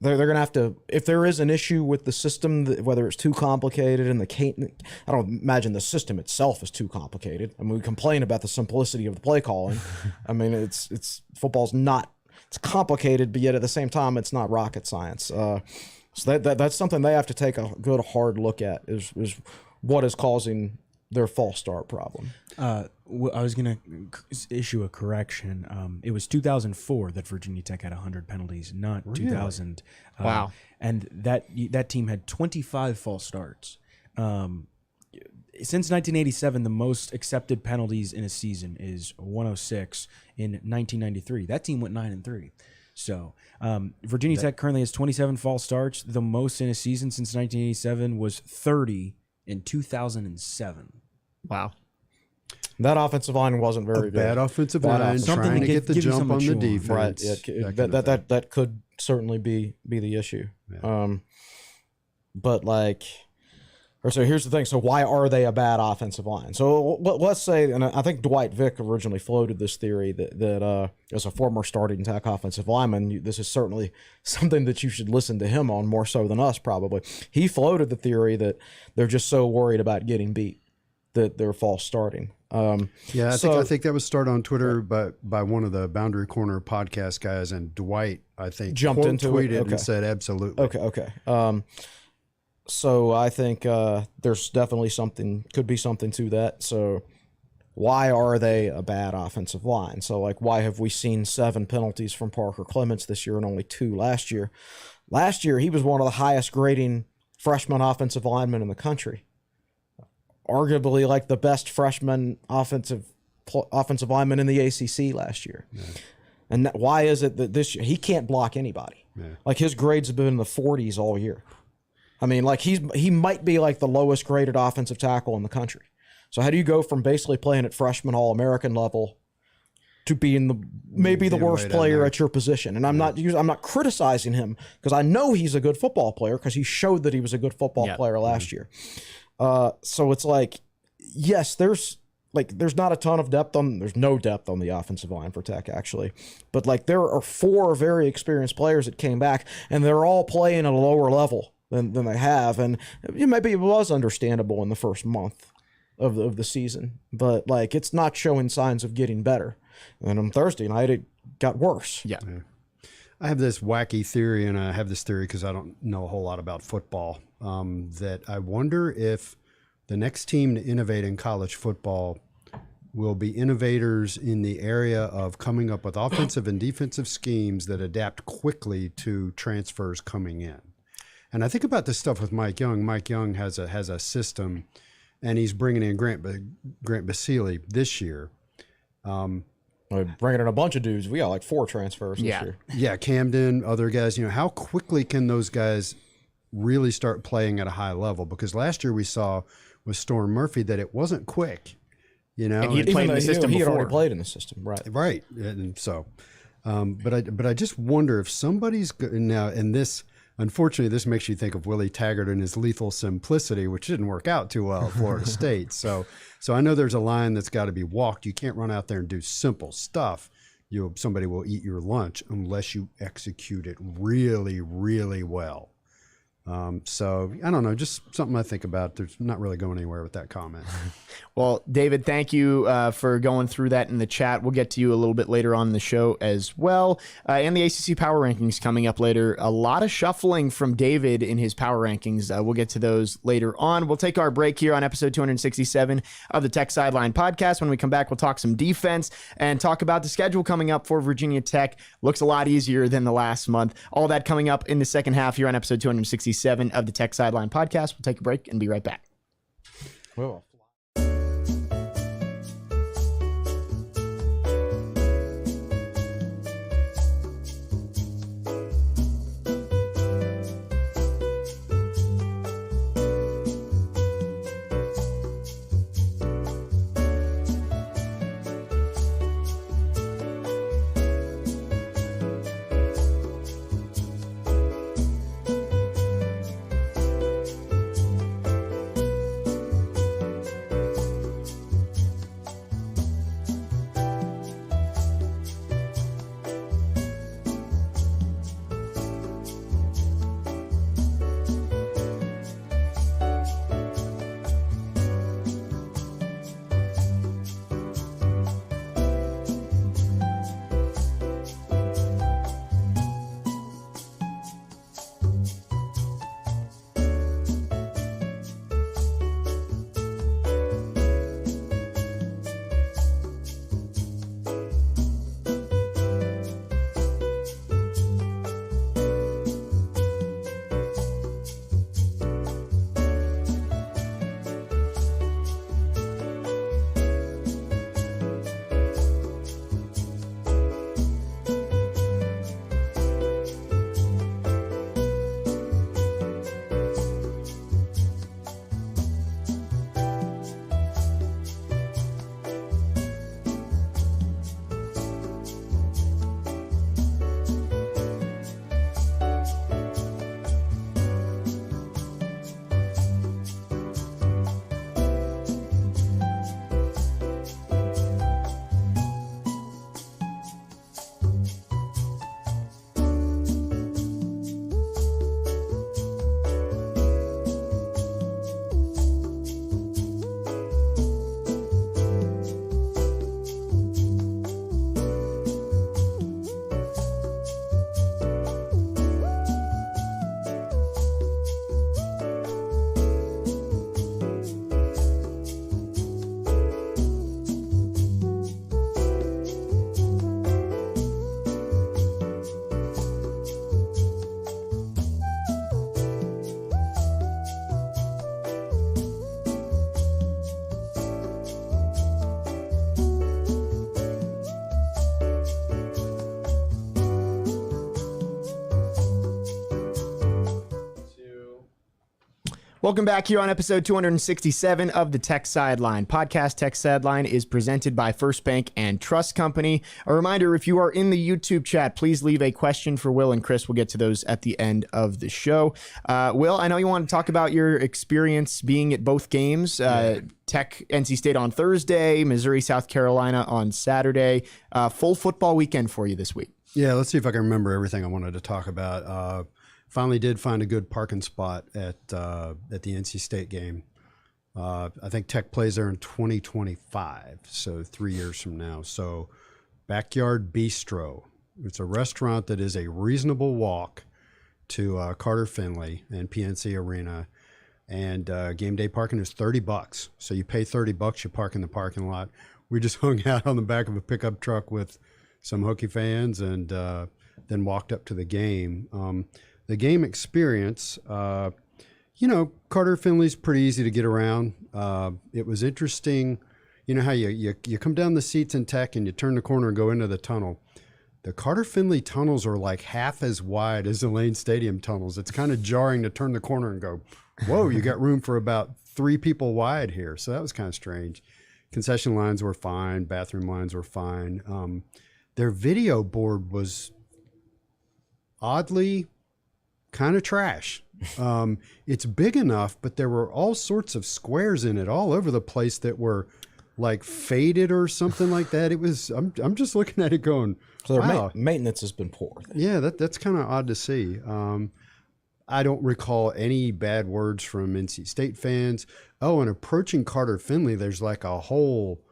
they're going to have to, if there is an issue with the system, whether it's too complicated and I don't imagine the system itself is too complicated. I mean, we complain about the simplicity of the play calling. I mean, it's football's not. It's complicated, but yet at the same time, it's not rocket science. So that's something they have to take a good hard look at is what is causing their false start problem. I was going to issue a correction. It was 2004 that Virginia Tech had 100 penalties, not 2000. Wow. And that team had 25 false starts. Since 1987, the most accepted penalties in a season is 106. In 1993, that team went 9-3. So Virginia Tech currently has 27 false starts. The most in a season since 1987 was 30 in 2007. Wow. That offensive line wasn't very good. Bad offensive line, trying to get the jump on the defense. Right. Yeah, that could certainly be the issue. Yeah. But so here's the thing. So why are they a bad offensive line? So let's say, and I think Dwight Vick originally floated this theory that as a former starting Tech offensive lineman, this is certainly something that you should listen to him on more so than us probably. He floated the theory that they're just so worried about getting beat that they're false starting. I think that was started on Twitter by one of the Boundary Corner podcast guys, and Dwight, I think, jumped into it. tweeted and said absolutely. Okay. So I think there's definitely could be something to that. So why are they a bad offensive line? So why have we seen 7 penalties from Parker Clements this year and only 2 last year? Last year, he was one of the highest grading freshman offensive linemen in the country. Arguably the best freshman offensive lineman in the ACC last year. Yeah. And why is it that this year he can't block anybody? Yeah. His grades have been in the 40s all year. I mean, he might be the lowest graded offensive tackle in the country. So how do you go from basically playing at freshman All-American level to being maybe the worst player at your position? And I'm not criticizing him because I know he's a good football player because he showed that he was a good football player last year. So it's yes, there's like there's not a ton of depth there's no depth on the offensive line for Tech actually, but like there are 4 very experienced players that came back and they're all playing at a lower level than they have, and maybe it was understandable in the first month of the season, but like it's not showing signs of getting better. And on Thursday night it got worse. Yeah. I have this wacky theory, and I have this theory because I don't know a whole lot about football, that I wonder if the next team to innovate in college football will be innovators in the area of coming up with offensive and defensive schemes that adapt quickly to transfers coming in. And I think about this stuff with Mike Young. Mike Young has a system, and he's bringing in Grant Basile this year. We're bringing in a bunch of dudes. We got like 4 transfers this year. Yeah, Camden, other guys. How quickly can those guys really start playing at a high level? Because last year we saw with Storm Murphy that it wasn't quick. And he had played in the system he had before. already played in the system, right? Right, and so, but I just wonder if somebody's now. And this, unfortunately, this makes you think of Willie Taggart and his lethal simplicity, which didn't work out too well at Florida State. So I know there's a line that's got to be walked. You can't run out there and do simple stuff. Somebody will eat your lunch unless you execute it really, really well. So I don't know, just something I think about. There's not really going anywhere with that comment. Well, David, thank you for going through that in the chat. We'll get to you a little bit later on in the show as well. And the ACC Power Rankings coming up later. A lot of shuffling from David in his Power Rankings. We'll get to those later on. We'll take our break here on episode 267 of the Tech Sideline Podcast. When we come back, we'll talk some defense and talk about the schedule coming up for Virginia Tech. Looks a lot easier than the last month. All that coming up in the second half here on episode 267 of the Tech Sideline Podcast. We'll take a break and be right back. Well. Welcome back here on episode 267 of the Tech Sideline podcast. Tech Sideline is presented by First Bank and Trust Company. A reminder, if you are in the YouTube chat, please leave a question for Will and Chris. We'll get to those at the end of the show. Will, I know you want to talk about your experience being at both games. Tech NC State on Thursday, Missouri, South Carolina on Saturday. Full football weekend for you this week. Yeah, let's see if I can remember everything I wanted to talk about. Finally did find a good parking spot at the NC State game. I think Tech plays there in 2025, so 3 years from now. So Backyard Bistro. It's a restaurant that is a reasonable walk to Carter Finley and PNC Arena. And game day parking is $30. So you pay $30, you park in the parking lot. We just hung out on the back of a pickup truck with some Hokie fans and then walked up to the game. The game experience, Carter Finley's pretty easy to get around. It was interesting, how you come down the seats in Tech and you turn the corner and go into the tunnel. The Carter Finley tunnels are like half as wide as the Lane Stadium tunnels. It's kind of jarring to turn the corner and go, whoa, you got room for about 3 people wide here. So that was kind of strange. Concession lines were fine. Bathroom lines were fine. Their video board was oddly kind of trash. It's big enough, but there were all sorts of squares in it all over the place that were like faded or something like that. It was, I'm just looking at it going, So their wow. maintenance has been poor. Yeah, that's kind of odd to see. I don't recall any bad words from NC State fans. Oh, and approaching Carter Finley, there's like a whole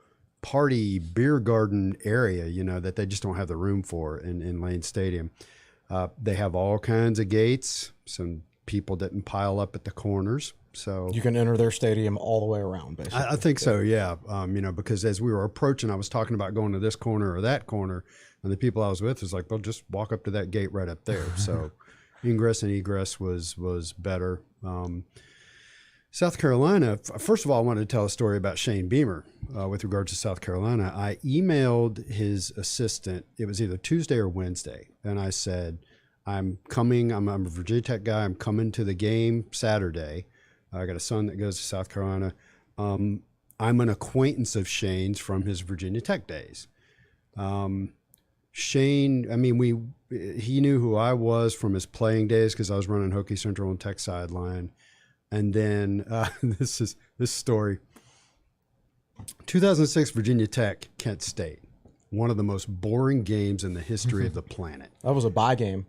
party beer garden area, that they just don't have the room for in Lane Stadium. They have all kinds of gates. Some people didn't pile up at the corners. So You can enter their stadium all the way around, basically. I think so, yeah. Because as we were approaching, I was talking about going to this corner or that corner, and the people I was with was like, well, just walk up to that gate right up there. So ingress and egress was better. South Carolina, first of all, I wanted to tell a story about Shane Beamer with regards to South Carolina. I emailed his assistant. It was either Tuesday or Wednesday. And I said, I'm coming. I'm a Virginia Tech guy. I'm coming to the game Saturday. I got a son that goes to South Carolina. I'm an acquaintance of Shane's from his Virginia Tech days. Shane, he knew who I was from his playing days because I was running Hokie Central and Tech Sideline. And then this story. 2006 Virginia Tech, Kent State. One of the most boring games in the history of the planet. That was a buy game.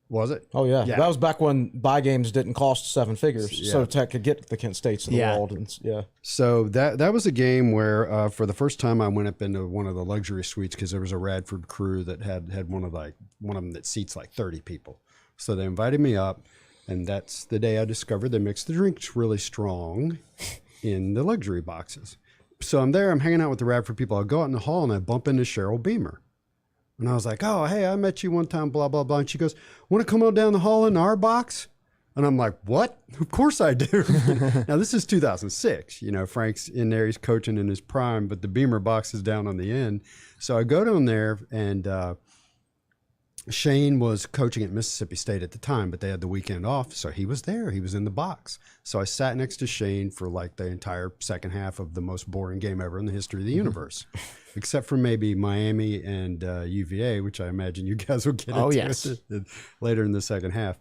Was it? Oh, yeah. That was back when buy games didn't cost 7 figures, so Tech could get the Kent States of the world. And, So that was a game where for the first time I went up into one of the luxury suites because there was a Radford crew that had one of them that seats like 30 people. So they invited me up. And that's the day I discovered they mix the drinks really strong in the luxury boxes. So I'm there, I'm hanging out with the Radford people. I go out in the hall and I bump into Cheryl Beamer. And I was like, oh, hey, I met you one time, blah, blah, blah. And she goes, want to come on down the hall in our box? And I'm like, what? Of course I do. Now, this is 2006. Frank's in there, he's coaching in his prime, but the Beamer box is down on the end. So I go down there and Shane was coaching at Mississippi State at the time, but they had the weekend off, so he was there. He was in the box. So I sat next to Shane for like the entire second half of the most boring game ever in the history of the universe, except for maybe Miami and UVA, which I imagine you guys will get into later in the second half.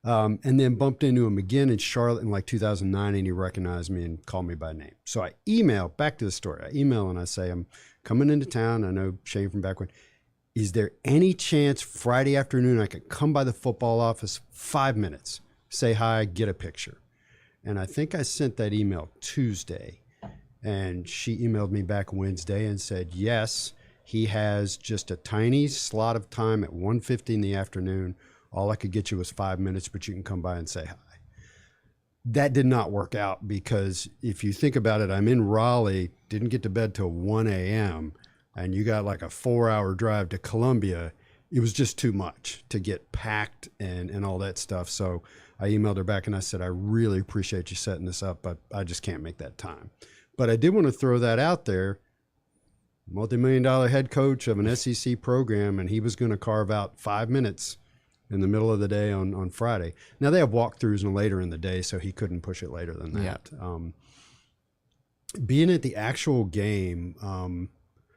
And then bumped into him again in Charlotte in like 2009, and he recognized me and called me by name. So I email, back to the story. I email and I say, I'm coming into town. I know Shane from back when. Is there any chance Friday afternoon I could come by the football office 5 minutes, say hi, get a picture? And I think I sent that email Tuesday, and she emailed me back Wednesday and said, yes, he has just a tiny slot of time at 1:50 in the afternoon. All I could get you was 5 minutes, but you can come by and say hi. That did not work out because if you think about it, I'm in Raleigh, didn't get to bed till 1 a.m., and you got like a 4-hour drive to Columbia. It was just too much to get packed and all that stuff. So I emailed her back and I said, I really appreciate you setting this up, but I just can't make that time. But I did want to throw that out there. Multi-million-dollar head coach of an SEC program, and he was going to carve out 5 minutes in the middle of the day on Friday. Now they have walkthroughs and later in the day, so he couldn't push it later than that. Being at the actual game,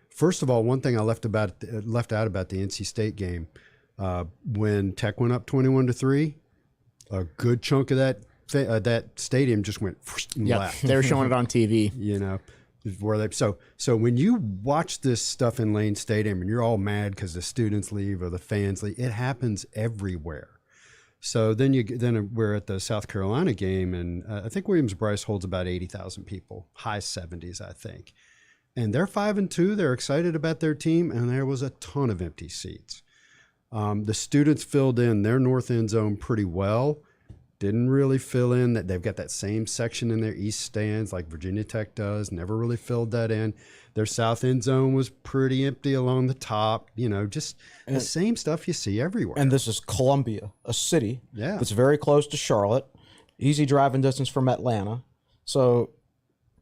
first of all, one thing I left out about the NC State game, when Tech went up 21-3, a good chunk of that stadium just went left. They were showing it on TV. You know, where they so when you watch this stuff in Lane Stadium and you're all mad because the students leave or the fans leave, it happens everywhere. So then we're at the South Carolina game, and I think Williams-Brice holds about 80,000 people, high 70s, I think. And they're 5-2. They're excited about their team, and there was a ton of empty seats. The students filled in their north end zone pretty well. Didn't really fill in that. They've got that same section in their east stands like Virginia Tech does. Never really filled that in. Their south end zone was pretty empty along the top. You know, just the same stuff you see everywhere. And this is Columbia, a city that's Yeah. very close to Charlotte, easy driving distance from Atlanta. So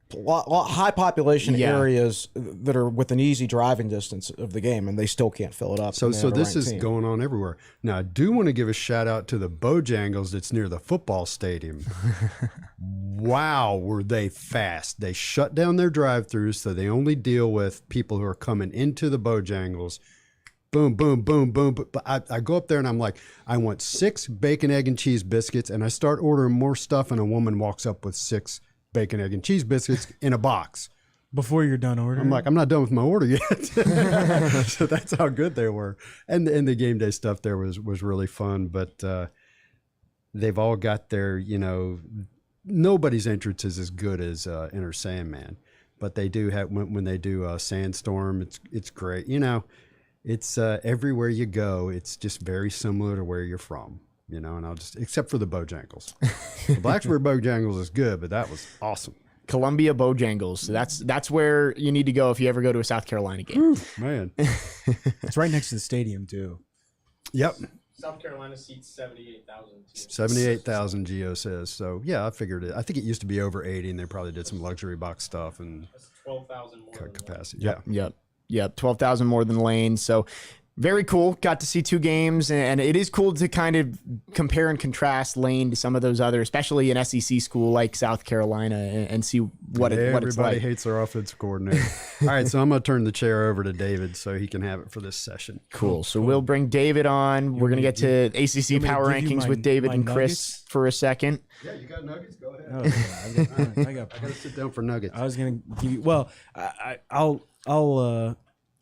high population areas that are within easy driving distance of the game, and they still can't fill it up. So and they have a this ranked is team. going on everywhere. Now, I do want to give a shout out to the Bojangles that's near the football stadium. Wow, were they fast. They shut down their drive-thrus, so they only deal with people who are coming into the Bojangles. Boom, boom, boom, boom. But I go up there and I'm like, I want 6 bacon, egg, and cheese biscuits, and I start ordering more stuff, and a woman walks up with 6 bacon, egg, and cheese biscuits in a box. Before you're done ordering? I'm like, I'm not done with my order yet. So that's how good they were. And the game day stuff there was really fun. But they've all got their, you know, nobody's entrance is as good as Enter Sandman. But they do have, when they do Sandstorm, it's great. You know, it's everywhere you go, it's just very similar to where you're from. You know, and I'll just, except for the Bojangles. The Blacksburg Bojangles is good, but that was awesome. Columbia Bojangles. That's where you need to go if you ever go to a South Carolina game. Whew, man. It's right next to the stadium, too. Yep. South Carolina seats 78,000. 78,000 Geo says. So, yeah, I figured it. I think it used to be over 80, and they probably did some luxury box stuff and 12,000 more capacity. Yeah. Yep. 12,000 more than Lane. So very cool. Got to see 2 games, and it is cool to kind of compare and contrast Lane to some of those other, especially an SEC school like South Carolina, and see what it's like. Everybody hates their offensive coordinator. All right, so I'm going to turn the chair over to David so he can have it for this session. Cool. So we'll bring David on. We're going to get to ACC Power give you Rankings with David and Chris nuggets? for a second. Yeah, you got nuggets? Go ahead. Oh, yeah, I got I got to sit down for nuggets. I was gonna give you. Well,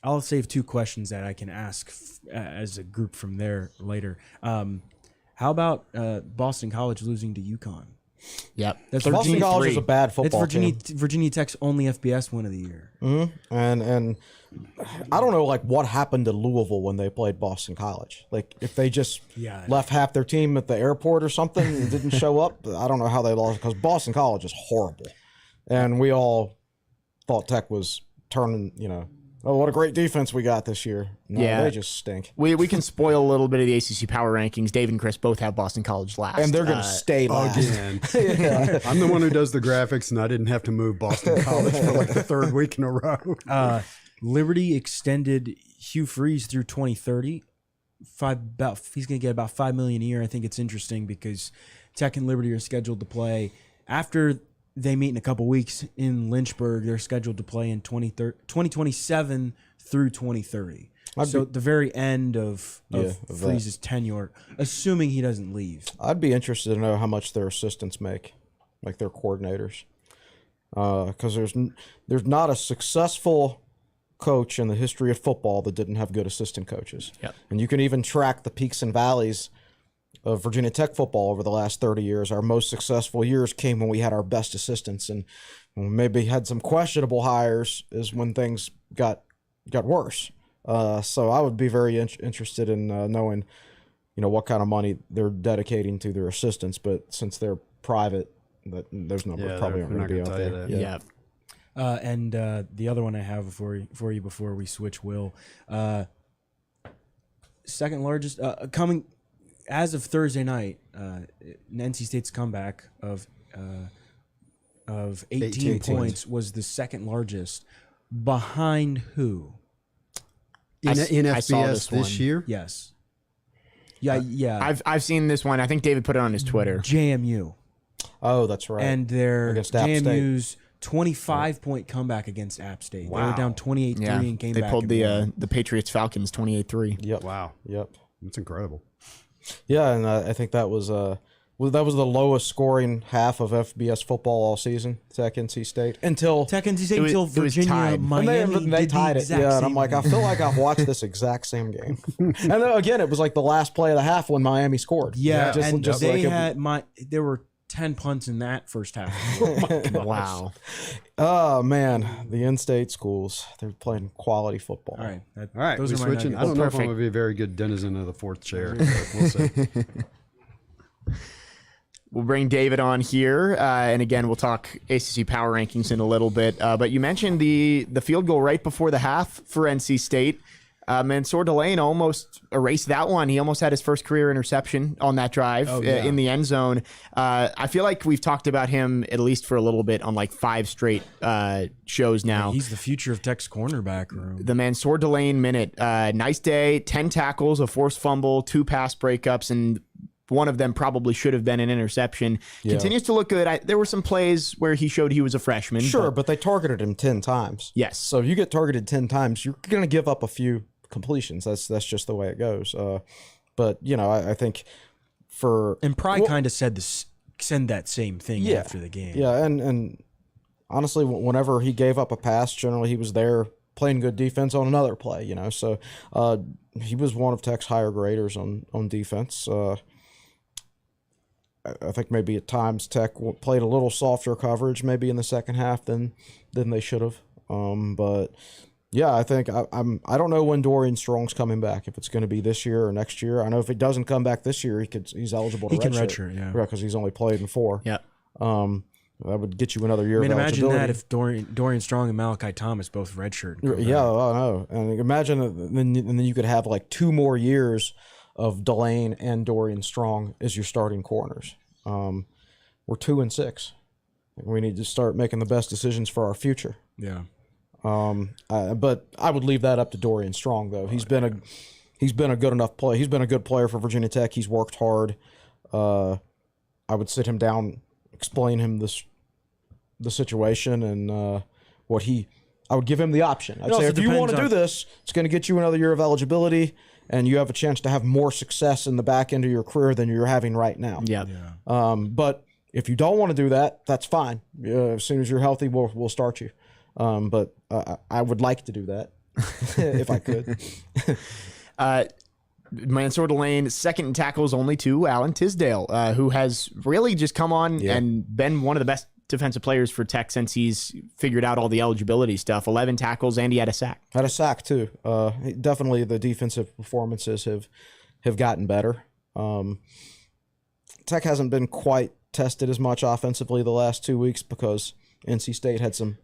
I'll save 2 questions that I can ask as a group from there later. How about Boston College losing to UConn? Yep. That's Boston College is a bad football It's Virginia Tech's only FBS win of the year. Mm-hmm. And I don't know like what happened to Louisville when they played Boston College. Like if they just left half their team at the airport or something and didn't show up. I don't know how they lost because Boston College is horrible, and we all thought Tech was turning. You know, oh, what a great defense we got this year. No, they just stink. We can spoil a little bit of the ACC Power Rankings. David and Chris both have Boston College last. And they're going to stay last. Again. I'm the one who does the graphics, and I didn't have to move Boston College for like the 3rd week in a row. Liberty extended Hugh Freeze through 2030. He's going to get about $5 million a year. I think it's interesting because Tech and Liberty are scheduled to play after they meet in a couple weeks in Lynchburg. They're scheduled to play in 2027 through 2030. So at the very end of Freeze's tenure, assuming he doesn't leave. I'd be interested to know how much their assistants make, like their coordinators, because there's not a successful coach in the history of football that didn't have good assistant coaches. Yep. And you can even track the peaks and valleys of Virginia Tech football over the last 30 years. Our most successful years came when we had our best assistants, and when we maybe had some questionable hires is when things got worse. So I would be very interested in knowing, what kind of money they're dedicating to their assistants. But since they're private, those numbers probably aren't going to be out there. Yeah. And the other one I have for you before we switch, Will, second largest coming as of Thursday night, NC State's comeback of 18 points was the second largest. Behind who? In I saw FBS this year? Yes. Yeah. I've seen this one. I think David put it on his Twitter. JMU. Oh, that's right. And their Against App State. JMU's 25-point comeback against App State. They were down 28-3 and came they back. pulled and won. the Patriots Falcons 28-3. Yep. Wow. Yep. That's incredible. Yeah, and I think that was the lowest scoring half of FBS football all season. Tech NC State until Tech NC State It was- until it was Virginia, tied. Miami. and they did tied the it. exact Yeah, and same I'm like, I thing. feel like I've watched this exact same game. And then again, it was like the last play of the half when Miami scored. Yeah, Yeah, and just they like there were 10 punts in that first half. Wow. Oh man, the in-state schools, they're playing quality football. All right. All right, Those we are my switching. I nuggets. don't know if I'm perfect. going to be a very good denizen of the fourth chair. But we'll see. We'll bring David on here, and again, we'll talk ACC Power Rankings in a little bit. But you mentioned the field goal right before the half for NC State. Mansour Delane almost erased that one. He almost had his first career interception on that drive in the end zone. I feel like we've talked about him at least for a little bit on like 5 straight shows now. He's the future of Tech's cornerback room. The Mansour Delane minute. Nice day, 10 tackles, a forced fumble, 2 pass breakups, and one of them probably should have been an interception. Continues to look good. There were some plays where he showed he was a freshman. Sure, but they targeted him 10 times. Yes. So if you get targeted 10 times, you're going to give up a few completions. That's just the way it goes. But you know, I think And Pry kind of said that same thing after the game. Yeah, and honestly, whenever he gave up a pass, generally he was there playing good defense on another play. You know, so he was one of Tech's higher graders on defense. I think maybe at times Tech played a little softer coverage maybe in the second half than they should have. But yeah, I think I don't know when Dorian Strong's coming back, if it's going to be this year or next year. I know if he doesn't come back this year, he's eligible to redshirt, yeah. because he's only played in 4. Yeah. That would get you another year. I mean, of imagine eligibility. that if Dorian Strong and Malachi Thomas both redshirt. Yeah, I know. And imagine and then you could have like 2 more years of Delane and Dorian Strong as your starting corners. We're 2-6. We need to start making the best decisions for our future. Yeah. But I would leave that up to Dorian Strong, though. He's been a good enough player. He's been a good player for Virginia Tech. He's worked hard. I would sit him down, explain him the situation and I would give him the option. I'd say, if you want to do this, it's going to get you another year of eligibility, and you have a chance to have more success in the back end of your career than you're having right now. Yeah. But if you don't want to do that, that's fine. As soon as you're healthy, we'll start you. But I would like to do that if I could. Mansour Delane, second in tackles only to Alan Tisdale, who has really just come on and been one of the best defensive players for Tech since he's figured out all the eligibility stuff. 11 tackles, and he had a sack. Had a sack, too. Definitely the defensive performances have gotten better. Tech hasn't been quite tested as much offensively the last 2 weeks because NC State had some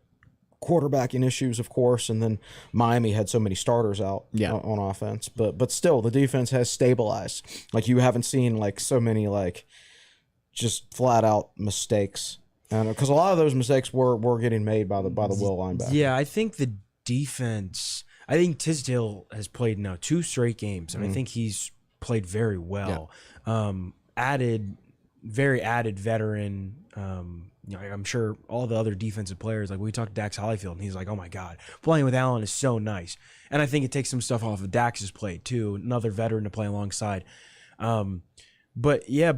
quarterbacking issues, of course, and then Miami had so many starters out on offense. But still, the defense has stabilized. Like, you haven't seen like so many like just flat out mistakes, and because a lot of those mistakes were getting made by the will linebacker. Yeah, I think the defense. I think Tisdale has played now 2 straight games, and I think he's played very well. Very added veteran. I'm sure all the other defensive players, like we talked to Dax Hollyfield, and he's like, oh my God, playing with Allen is so nice. And I think it takes some stuff off of Dax's play too, another veteran to play alongside. But yeah,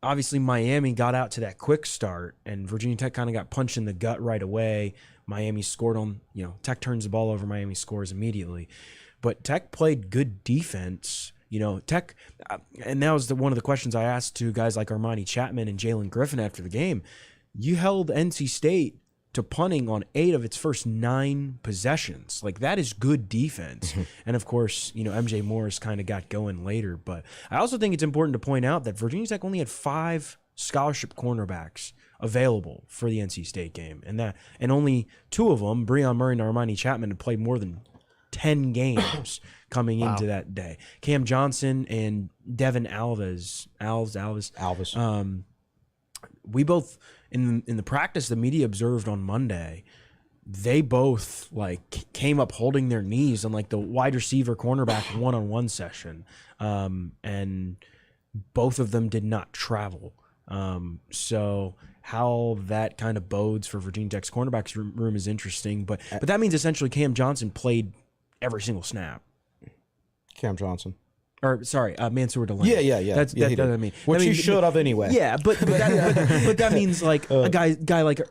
obviously Miami got out to that quick start, and Virginia Tech kind of got punched in the gut right away. Miami scored on, Tech turns the ball over, Miami scores immediately. But Tech played good defense. Tech, and that was one of the questions I asked to guys like Armani Chapman and Jalen Griffin after the game. You held NC State to punting on 8 of its first 9 possessions. Like, that is good defense. And of course, MJ Morris kind of got going later. But I also think it's important to point out that Virginia Tech only had 5 scholarship cornerbacks available for the NC State game, and only 2 of them, Breon Murray and Armani Chapman, had played more than 10 games coming into that day. Cam Johnson and Devin Alves. We both in the practice the media observed on Monday. they both like came up holding their knees on like the wide receiver cornerback one-on-one session, and both of them did not travel. So how that kind of bodes for Virginia Tech's cornerbacks room is interesting, but that means essentially Cam Johnson played every single snap. Cam Johnson. Or sorry, Mansour Delane. Yeah. That's yeah, that doesn't mean which I mean, he should have anyway. Yeah, but that means like a guy like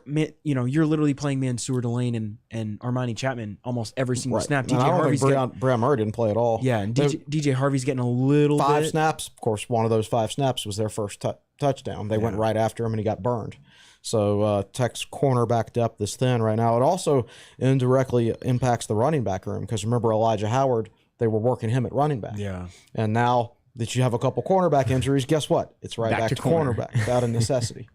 you're literally playing Mansour Delane and Armani Chapman almost every single snap. And I don't think Brad Murray didn't play at all. Yeah, and DJ Harvey's getting a little five bit. snaps. Of course, one of those 5 snaps was their first touchdown. They went right after him, and he got burned. So Tech's cornerback depth is thin right now. It also indirectly impacts the running back room because remember Elijah Howard, they were working him at running back. Yeah. And now that you have a couple cornerback injuries, guess what? It's right back to cornerback without a necessity.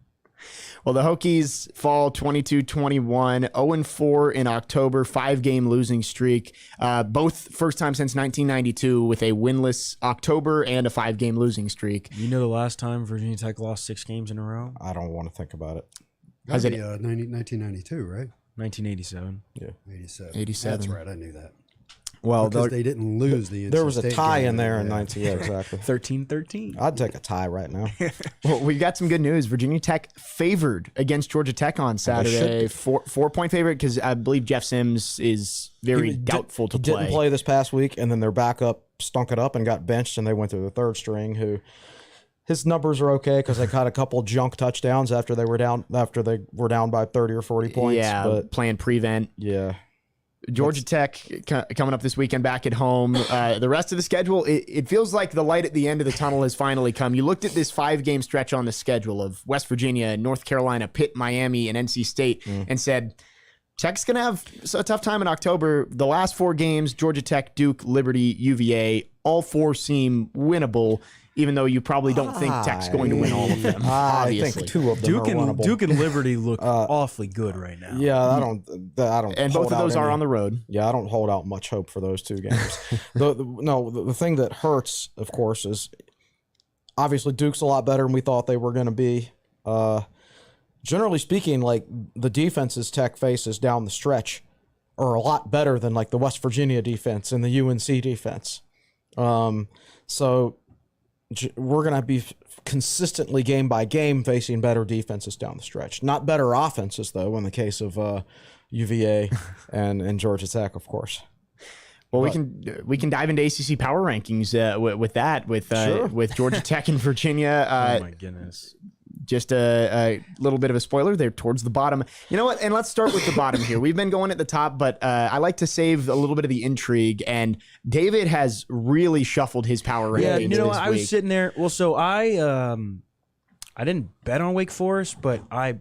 Well, the Hokies fall 22-21, 0-4 in October, 5-game losing streak. Both first time since 1992 with a winless October and a 5-game losing streak. You know the last time Virginia Tech lost 6 games in a row? I don't want to think about it. That'd be 1992, right? 87. 1987. Yeah. 87. That's right. I knew that. Well, because they didn't lose the NC There was a State tie game in there in yeah. 19. Yeah, exactly. 13-13. I'd take a tie right now. Well, we got some good news. Virginia Tech favored against Georgia Tech on Saturday. 4-point favorite because I believe Jeff Sims is very doubtful to play. Didn't play this past week, and then their backup stunk it up and got benched, and they went to the third string. Who his numbers are okay because they caught a couple junk touchdowns after they were down by 30 or 40 points. Yeah, but playing prevent. yeah. Georgia Tech coming up this weekend back at home. The rest of the schedule, it feels like the light at the end of the tunnel has finally come. You looked at this 5-game stretch on the schedule of West Virginia, North Carolina, Pitt, Miami, and NC State and said, Tech's going to have a tough time in October. The last 4 games, Georgia Tech, Duke, Liberty, UVA, all 4 seem winnable, even though you probably don't think Tech's going to win all of them, I obviously. think 2 of them are winnable. Duke and Liberty look awfully good right now. Yeah, I don't. And both of those are on the road. Yeah, I don't hold out much hope for those 2 games. The thing that hurts, of course, is obviously Duke's a lot better than we thought they were going to be. Generally speaking, like the defenses Tech faces down the stretch are a lot better than like the West Virginia defense and the UNC defense. So we're going to be consistently game by game facing better defenses down the stretch. Not better offenses, though, in the case of UVA and Georgia Tech, of course. Well, we can dive into ACC Power Rankings with Georgia Tech and Virginia. Oh, my goodness. Just a little bit of a spoiler. They're towards the bottom. You know what? And let's start with the bottom here. We've been going at the top, but I like to save a little bit of the intrigue. And David has really shuffled his power rankings. Yeah, you know, this I week. was sitting there. Well, so I didn't bet on Wake Forest, but I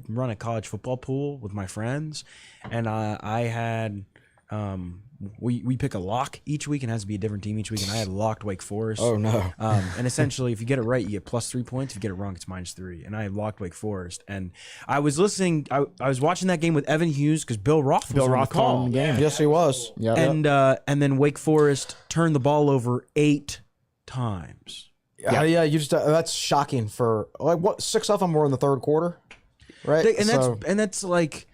run a college football pool with my friends, and I had we pick a lock each week, and it has to be a different team each week, and I had locked Wake Forest. Oh, no. And essentially, if you get it right, you get +3 points. If you get it wrong, it's -3. And I had locked Wake Forest. And I was listening. I was watching that game with Evan Hughes because Bill Roth was on the call. calling the game. Yes, he was. Yep. And then Wake Forest turned the ball over 8 times. Yeah, you just that's shocking for like what 6 of them were in the third quarter, right? And that's like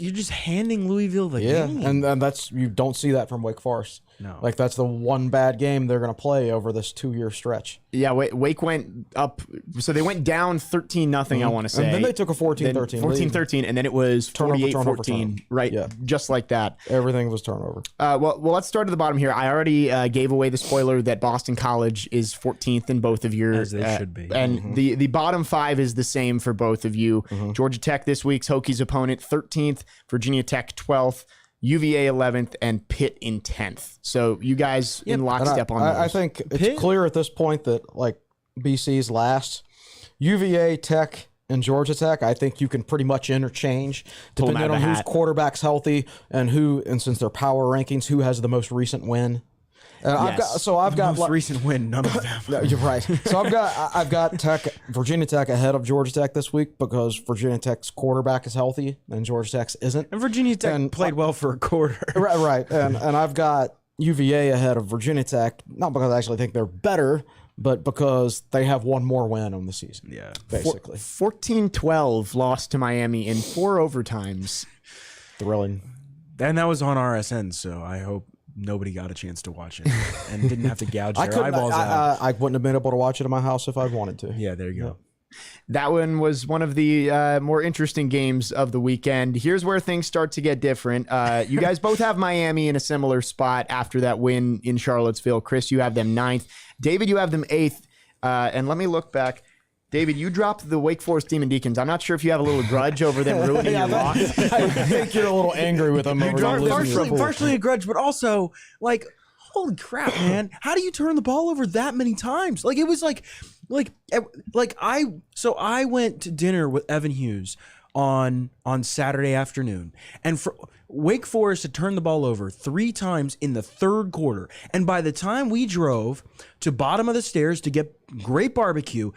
you're just handing Louisville the game. and that's you don't see that from Wake Forest. No. Like that's the one bad game they're going to play over this 2-year stretch. Yeah, Wake went up. So they went down 13-0, I want to say. And then they took a 14-13 lead. 14-13, and then it was 48-14, right? Yeah. Just like that. Everything was turnover. Well, let's start at the bottom here. I already gave away the spoiler that Boston College is 14th in both of your... As they should be. And the bottom 5 is the same for both of you. Georgia Tech, this week's Hokies opponent, 13th. Virginia Tech, 12th. UVA 11th, and Pitt in 10th. So you guys in lockstep on those. I think it's clear at this point that like BC's last. UVA, Tech, and Georgia Tech, I think you can pretty much interchange depending on whose quarterback's healthy and since they're power rankings, who has the most recent win. I've got most recent win, none of them. No, you're right. So I've got Virginia Tech ahead of Georgia Tech this week because Virginia Tech's quarterback is healthy and Georgia Tech's isn't. And Virginia Tech played well for a quarter. Right. And I've got UVA ahead of Virginia Tech, not because I actually think they're better, but because they have one more win on the season. Yeah. Basically. 14-12 lost to Miami in 4 overtimes. thrilling. And that was on RSN, so I hope nobody got a chance to watch it and didn't have to gouge I their couldn't. eyeballs out. I wouldn't have been able to watch it in my house if I'd wanted to. Yeah, there you go. That one was one of the more interesting games of the weekend. Here's where things start to get different. You guys both have Miami in a similar spot after that win in Charlottesville. Chris, you have them 9th. David, you have them 8th. And let me look back. David, you dropped the Wake Forest Demon Deacons. I'm not sure if you have a little grudge over them ruining your lock. I think you're a little angry with them. Partially a grudge, but also like, holy crap, man! How do you turn the ball over that many times? Like it was like I went to dinner with Evan Hughes on Saturday afternoon, and for Wake Forest had turned the ball over 3 times in the 3rd quarter, and by the time we drove to bottom of the stairs to get great barbecue,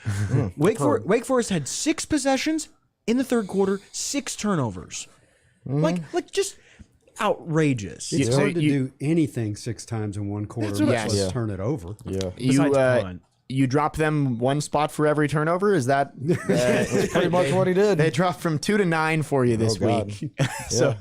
Wake Forest had 6 possessions in the 3rd quarter, 6 turnovers, like just outrageous. It's hard to do anything 6 times in one quarter. Let's turn it over. Yeah. You drop them 1 spot for every turnover. Is that That's pretty much what he did. They dropped from 2 to 9 for you this week. So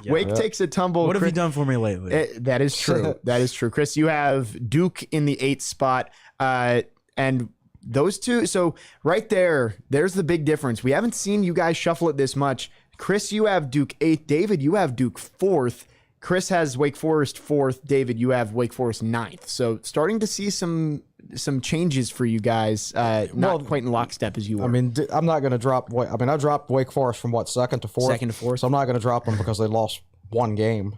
Wake takes a tumble. What have you done for me lately? That is true. That is true. Chris, you have Duke in the 8th spot, and those two. So right there's the big difference. We haven't seen you guys shuffle it this much. Chris, you have Duke 8th. David, you have Duke 4th. Chris has Wake Forest 4th. David, you have Wake Forest 9th. So starting to see some changes for you guys, not quite in lockstep as you were. I mean, I'm not going to drop. I dropped Wake Forest from 2nd to 4th. 2nd to 4th. So I'm not going to drop them because they lost 1 game.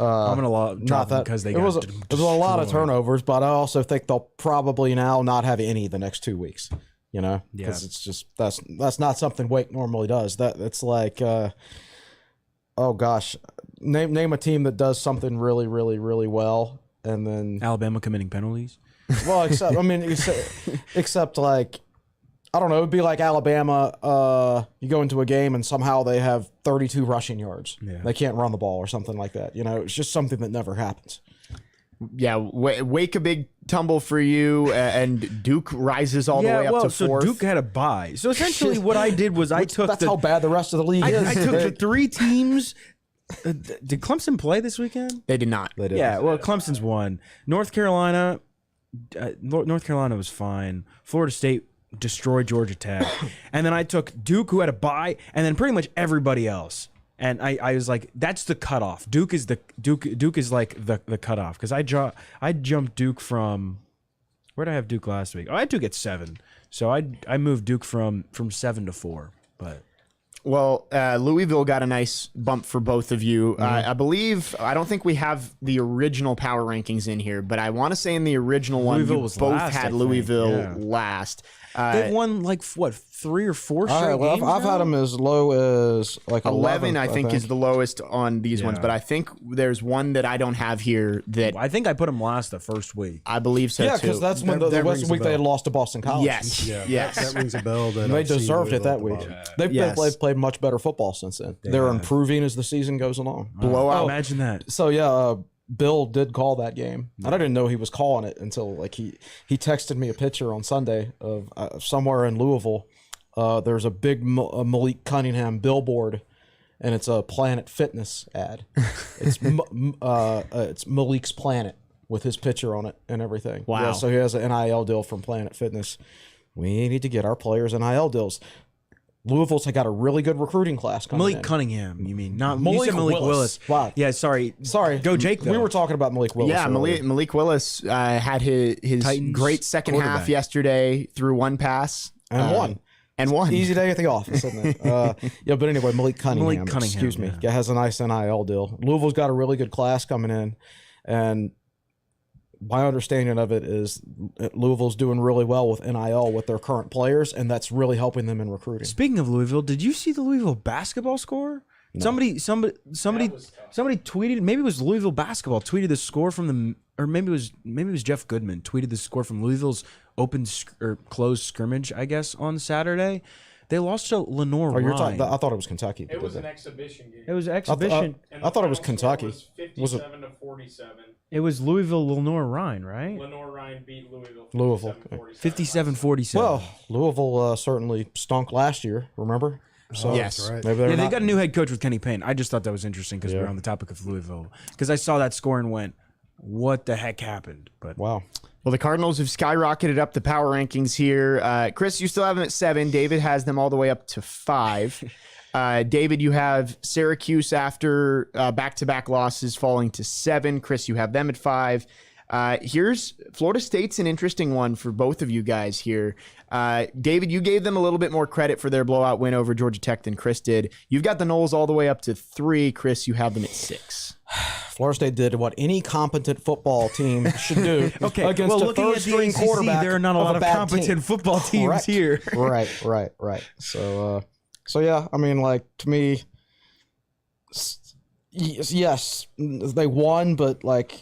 I'm gonna drop them because it was a lot of turnovers, but I also think they'll probably now not have any the next 2 weeks. You know, because it's just that's not something Wake normally does. It's like, oh gosh, name a team that does something really, really, really well, and then Alabama committing penalties. Well, except like, I don't know, it'd be like Alabama. You go into a game and somehow they have 32 rushing yards. Yeah. They can't run the ball or something like that. You know, it's just something that never happens. Yeah, Wake a big tumble for you, and Duke rises all the way up to 4th. So Duke had a bye. So essentially what I did was that's how bad the rest of the league is. I took the 3 teams. Did Clemson play this weekend? They did not. They did. Yeah, well, Clemson's won. North Carolina was fine. Florida State destroyed Georgia Tech. And then I took Duke, who had a bye, and then pretty much everybody else. And I was like, that's the cutoff. Duke is like the cutoff, because I jumped Duke from, where did I have Duke last week? Oh, I had Duke at 7, so I moved Duke from 7 to 4. But well, Louisville got a nice bump for both of you. I don't think we have the original power rankings in here, but I want to say in the original one, Louisville you was both last, had I think. Louisville last. They've won like what, 3 or 4 straight games I've had them as low as like 11. I think is the lowest on these ones, but I think there's one that I don't have here that I think I put them last the first week. I believe so. Yeah, because that's when the West week they had lost to Boston College. Yes, yes, that rings a bell. That they deserved it that week. They've played much better football since then. They're improving as the season goes along. Blowout. Imagine that. So yeah. Bill did call that game. I didn't know he was calling it until like he texted me a picture on Sunday of somewhere in Louisville. There's a big Malik Cunningham billboard, and it's a Planet Fitness ad. It's Malik's Planet with his picture on it and everything. Wow. Yeah, so he has an NIL deal from Planet Fitness. We need to get our players NIL deals. Louisville's got a really good recruiting class coming Malik in. Cunningham, you mean? Not Malik Malik Willis. Wow. Yeah, sorry. Go Jake, though. We were talking about Malik Willis. Yeah, Malik Willis had his Titans great second half yesterday through one pass. And won. Easy day at the office, isn't it? Yeah, but anyway, Malik Cunningham, excuse me, has a nice NIL deal. Louisville's got a really good class coming in, and my understanding of it is Louisville's doing really well with NIL with their current players, and that's really helping them in recruiting. Speaking of Louisville, did you see the Louisville basketball score? No. Somebody tweeted, maybe it was Louisville basketball, tweeted the score from the, or maybe it was Jeff Goodman tweeted the score from Louisville's closed scrimmage, I guess, on Saturday. They lost to Lenore Rhine. I thought it was Kentucky. It was an exhibition game. It was an exhibition. I thought it was Kentucky. Was 57 to 47. It was Louisville Lenore Rhine, right? Lenore Rhine beat Louisville 57-47. 57-47. Well, Louisville certainly stunk last year, remember? So Yes. That's right. maybe they're Yeah, they not- got a new head coach with Kenny Payne. I just thought that was interesting because we're on the topic of Louisville. Because I saw that score and went, what the heck happened? But Wow. Well, the Cardinals have skyrocketed up the power rankings here. Chris, you still have them at 7. David has them all the way up to 5. David, you have Syracuse after back-to-back losses falling to 7. Chris, you have them at 5. Here's Florida State's an interesting one for both of you guys here. David, you gave them a little bit more credit for their blowout win over Georgia Tech than Chris did. You've got the Noles all the way up to 3. Chris, you have them at 6. Florida State did what any competent football team should do okay, against well, a looking at the third-string ACC, quarterback. there are not a lot of bad competent team. football teams Correct. here. Right. So yeah, I mean, like, to me, yes, they won, but like,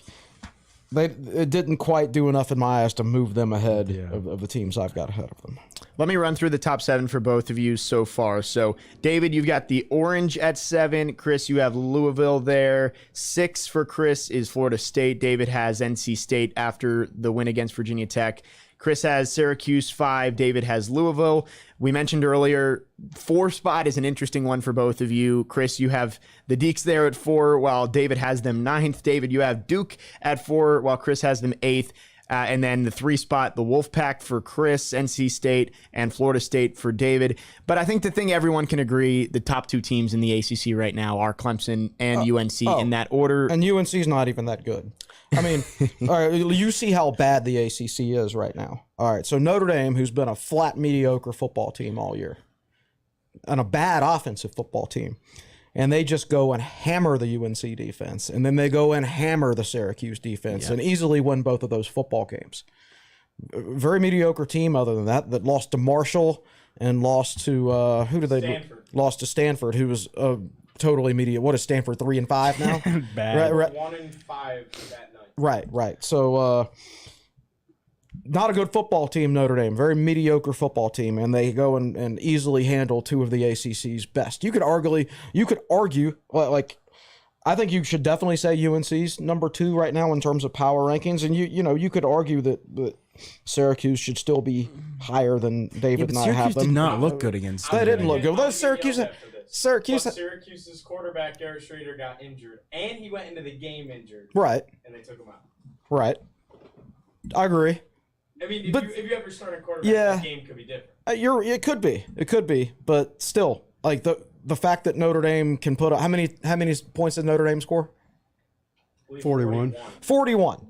it didn't quite do enough in my eyes to move them ahead of the teams I've got ahead of them. Let me run through the top 7 for both of you so far. So, David, you've got the Orange at 7. Chris, you have Louisville there. 6 for Chris is Florida State. David has NC State after the win against Virginia Tech. Chris has Syracuse 5. David has Louisville. We mentioned earlier, 4 spot is an interesting one for both of you. Chris, you have the Deacs there at 4, while David has them 9th. David, you have Duke at 4, while Chris has them 8th. And then the 3 spot, the Wolfpack for Chris, NC State, and Florida State for David. But I think the thing everyone can agree, the top 2 teams in the ACC right now are Clemson and UNC in that order. And UNC's not even that good. I mean, all right, you see how bad the ACC is right now. All right, so Notre Dame, who's been a flat, mediocre football team all year, and a bad offensive football team, and they just go and hammer the UNC defense, and then they go and hammer the Syracuse defense and easily win both of those football games. Very mediocre team other than that lost to Marshall and lost to, Stanford. Lost to Stanford, who was totally mediocre. What is Stanford, 3-5 now? Bad. Right. 1-5 that night. Right. So, not a good football team, Notre Dame. Very mediocre football team, and they go and easily handle 2 of the ACC's best. You could argue, like, I think you should definitely say UNC's number 2 right now in terms of power rankings, and you could argue that Syracuse should still be higher than David and I have Syracuse them. did not look good against They them. didn't look good. I'll Those give you Syracuse. yelled at for this. Syracuse. But Syracuse's quarterback, Garrett Schrader, got injured, and he went into the game injured. Right. And they took him out. Right. I agree. I mean, But- if you ever start a quarterback, Yeah. the game could be different. It could be, but still, like the fact that Notre Dame can put up how many points did Notre Dame score? I believe 41. 41.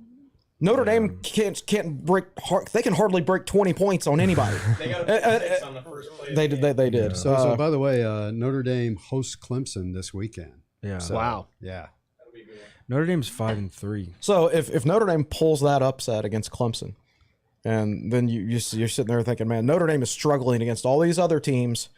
Notre Dame can't break. They can hardly break 20 points on anybody. They got a 6 on the first play. of They the did. game. They did. So by the way, Notre Dame hosts Clemson this weekend. Yeah. So, Wow. Yeah. That'll be a good one. Notre Dame's 5-3. So if Notre Dame pulls that upset against Clemson, and then you're sitting there thinking, man, Notre Dame is struggling against all these other teams.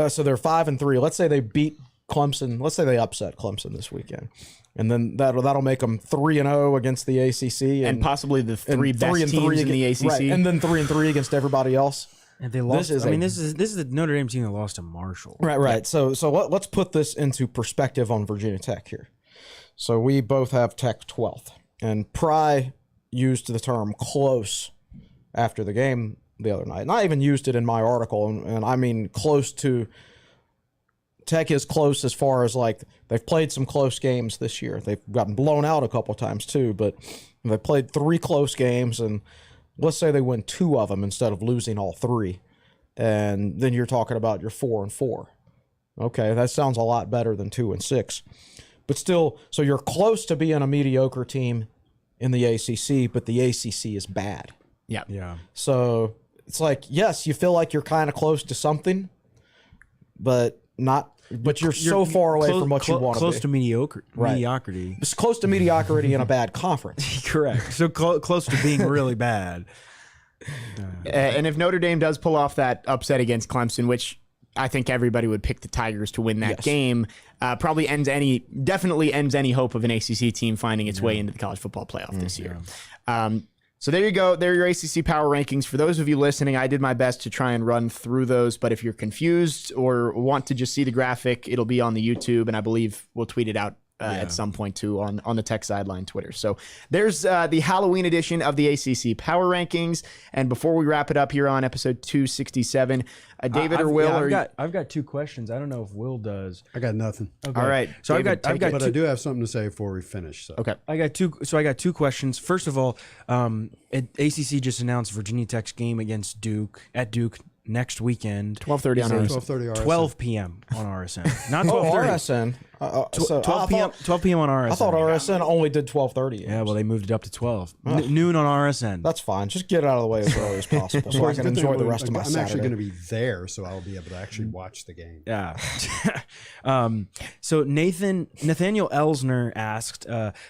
So they're 5-3. Let's say they beat Clemson. Let's say they upset Clemson this weekend, and then that'll make them 3-0 against the ACC, and possibly the 3 and best 3-3 teams in the ACC. right, and then 3-3 against everybody else. And they lost. is I mean, a- this is the Notre Dame team that lost to Marshall. Right. So let's put this into perspective on Virginia Tech here. So we both have Tech 12th, and Pry used the term close after the game the other night. And I even used it in my article, and I mean close to Tech is close as far as like they've played some close games this year. They've gotten blown out a couple times too, but they played 3 close games, and let's say they win 2 of them instead of losing all 3. And then you're talking about your 4-4. Okay, that sounds a lot better than 2-6. But still, so you're close to being a mediocre team in the ACC, but the ACC is bad. Yeah. So it's like, yes, you feel like you're kind of close to something, but not. But you're so far away from what you want to be. Close to mediocrity. It's close to mediocrity in a bad conference. Correct. So close to being really bad. And if Notre Dame does pull off that upset against Clemson, which I think everybody would pick the Tigers to win that Yes. game, definitely ends any hope of an ACC team finding its way into the college football playoff this year. So there you go. There are your ACC Power Rankings. For those of you listening, I did my best to try and run through those, but if you're confused or want to just see the graphic, it'll be on the YouTube, and I believe we'll tweet it out at some point too on the Tech Sideline Twitter. So there's the Halloween edition of the ACC Power Rankings. And before we wrap it up here on episode 267, David or Will? I've got 2 questions. I don't know if Will does. I got nothing. Okay. All right. So David, I've got But two, I do have something to say before we finish. So. Okay. I got 2 questions. First of all, ACC just announced Virginia Tech's game against Duke next weekend. 12:30 on RSN. 12:30 RSN. 12 p.m. on RSN. Not 12:30. RSN. So 12 p.m. 12 p.m. on RSN. I thought RSN only did 12:30. Yeah, well, they moved it up to 12. Noon on RSN. That's fine. Just get it out of the way as early as possible so I can enjoy the rest of my I'm Saturday. actually going to be there, so I'll be able to actually watch the game. Yeah. So Nathaniel Elsner asked,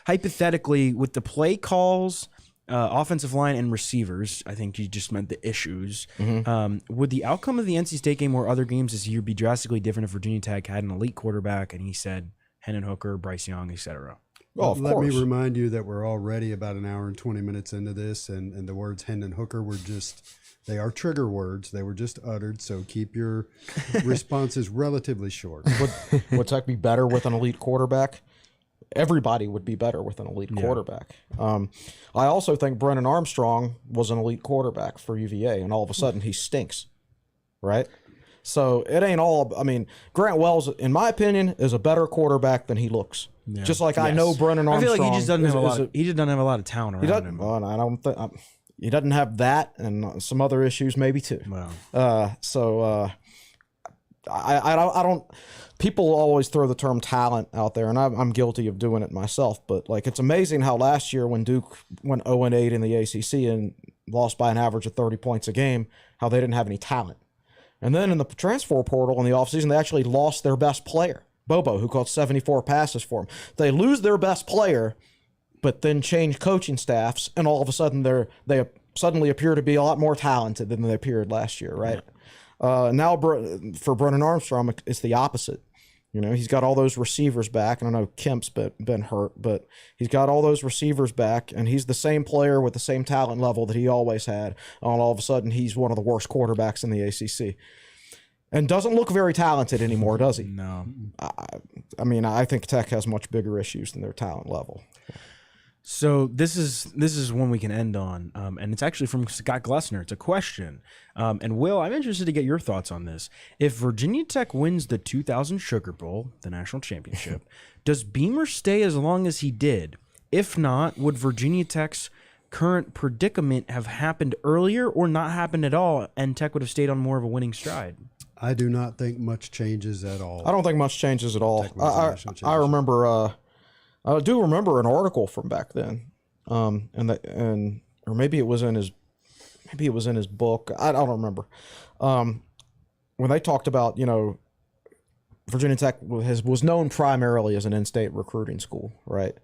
hypothetically, with the play calls, offensive line, and receivers, I think he just meant the issues, would the outcome of the NC State game or other games this year be drastically different if Virginia Tech had an elite quarterback? And he said Hendon Hooker, Bryce Young, etc. Well, of Let course. me remind you that we're already about an hour and 20 minutes into this, and the words Hendon Hooker were they are trigger words. They were just uttered, so keep your responses relatively short. Would Tech be better with an elite quarterback? Everybody would be better with an elite quarterback. I also think Brennan Armstrong was an elite quarterback for UVA, and all of a sudden he stinks, right? So it ain't all. I mean, Grant Wells, in my opinion, is a better quarterback than he looks. Yeah. Just like I know Brennan Armstrong. I feel like he just doesn't have a lot of talent around him. Well, I don't think he doesn't have that, and some other issues maybe too. Wow. I don't. People always throw the term talent out there, and I'm guilty of doing it myself. But like, it's amazing how last year when Duke went 0-8 in the ACC and lost by an average of 30 points a game, how they didn't have any talent. And then in the transfer portal in the offseason, they actually lost their best player, Bobo, who caught 74 passes for them. They lose their best player, but then change coaching staffs, and all of a sudden they suddenly appear to be a lot more talented than they appeared last year, right? Yeah. Now for Brennan Armstrong, it's the opposite. You know, he's got all those receivers back. And I know Kemp's been hurt, but he's got all those receivers back, and he's the same player with the same talent level that he always had. And all of a sudden, he's one of the worst quarterbacks in the ACC. And doesn't look very talented anymore, does he? No. I mean, I think Tech has much bigger issues than their talent level. So this is one we can end on, and it's actually from Scott Glessner. It's a question. And Will, I'm interested to get your thoughts on this. If Virginia Tech wins the 2000 Sugar Bowl, the national championship, does Beamer stay as long as he did? If not, would Virginia Tech's current predicament have happened earlier or not happened at all, and Tech would have stayed on more of a winning stride? I do not think much changes at all. I don't think much changes at all. I remember. I do remember an article from back then, or maybe it was in his book. I don't remember. When they talked about, Virginia Tech was known primarily as an in-state recruiting school, right?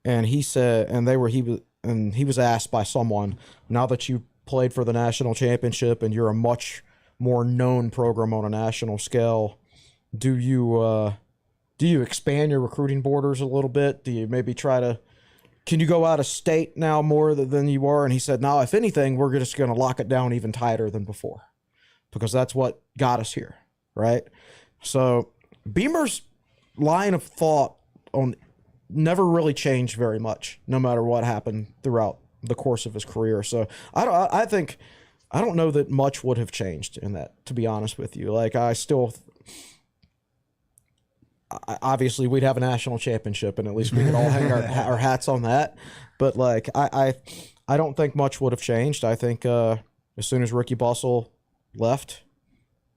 And he said, he was asked by someone, now that you played for the national championship and you're a much more known program on a national scale, do you expand your recruiting borders a little bit? Do you maybe can you go out of state now more than you were? And he said, no, if anything, we're just going to lock it down even tighter than before, because that's what got us here, right? So Beamer's line of thought never really changed very much, no matter what happened throughout the course of his career. So I don't know that much would have changed in that, to be honest with you. Like, obviously we'd have a national championship, and at least we could all hang our hats on that. But like, I don't think much would have changed. I think as soon as Ricky Bussell left,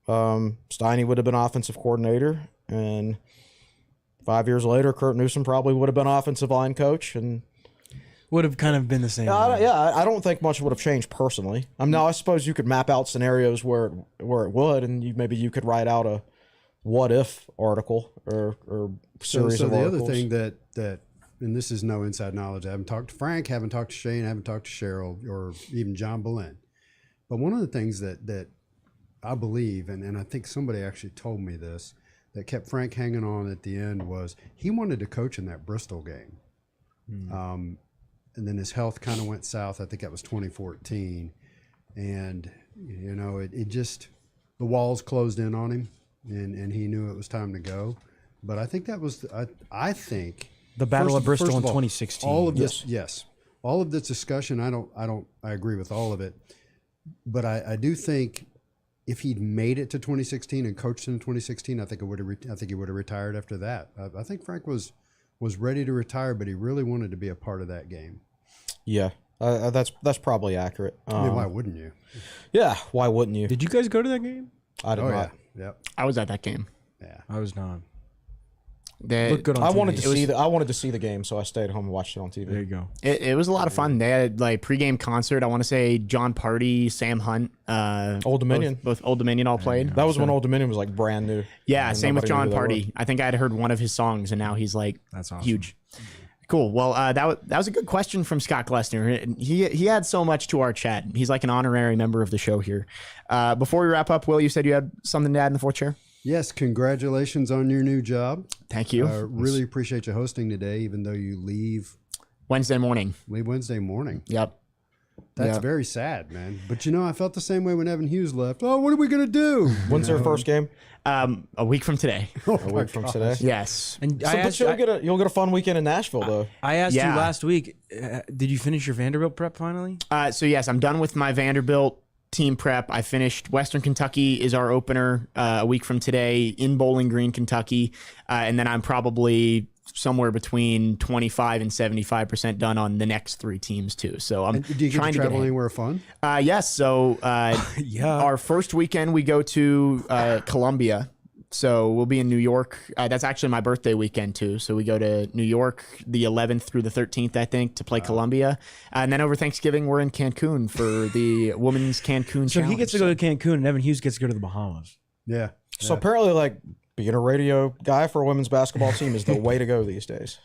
Steiny would have been offensive coordinator, and 5 years later, Kurt Newsom probably would have been offensive line coach, and would have kind of been the same. I don't think much would have changed personally. Now I suppose you could map out scenarios where it would, and maybe you could write out a what if article or series of articles. So the other thing that and this is no inside knowledge, I haven't talked to Frank, haven't talked to Shane, haven't talked to Cheryl, or even John Boleyn. But one of the things that I believe, and I think somebody actually told me this, that kept Frank hanging on at the end, was he wanted to coach in that Bristol game. And then his health kind of went south. I think that was 2014. And, it just, the walls closed in on him, and he knew it was time to go. But I think that was I think The Battle of Bristol in all, 2016. All of this, yes, all of this discussion. I agree with all of it, but I do think if he'd made it to 2016 and coached in 2016, I think he would have retired after that. I think Frank was ready to retire, but he really wanted to be a part of that game. Yeah, that's probably accurate. I mean, why wouldn't you? Yeah, why wouldn't you? Did you guys go to that game? I did not. Yeah, yep, I was at that game. yeah. I was not. Looked good on I TV. wanted to see the game, so I stayed home and watched it on TV. There you go. It was a lot of fun. They had like pregame concert. I want to say John Party, Sam Hunt, Old Dominion. both Old Dominion all played. That was when Old Dominion was like brand new. Yeah, same with Nobody knew John who they were. Party. I think I had heard one of his songs, and now he's like That's awesome. huge. Cool. Well, that was a good question from Scott Glessner. He had so much to our chat. He's like an honorary member of the show here. Before we wrap up, Will, you said you had something to add in the fourth chair? Yes, congratulations on your new job. Thank you. Really appreciate you hosting today, even though you leave Wednesday morning. Wednesday morning. Yep. That's Yep. very sad, man. But I felt the same way when Evan Hughes left. Oh, what are we gonna do? When's their first game? A week from today. A week from today. Yes. And So, but you'll get a fun weekend in Nashville though. I asked Yeah. you last week, did you finish your Vanderbilt prep finally? So yes, I'm done with my Vanderbilt team prep. I finished Western Kentucky is our opener a week from today in Bowling Green, Kentucky, and then I'm probably somewhere between 25 and 75% done on the next three teams too. So I'm Do you get trying to to travel get anywhere fun? yes. So Yeah. our first weekend we go to Columbia. So we'll be in New York. That's actually my birthday weekend too. So we go to New York the 11th through the 13th, I think, to play Columbia. And then over Thanksgiving, we're in Cancun for the Women's Cancun So Challenge. he gets to go to Cancun, and Evan Hughes gets to go to the Bahamas. Yeah. So apparently, like being a radio guy for a women's basketball team is the way to go these days.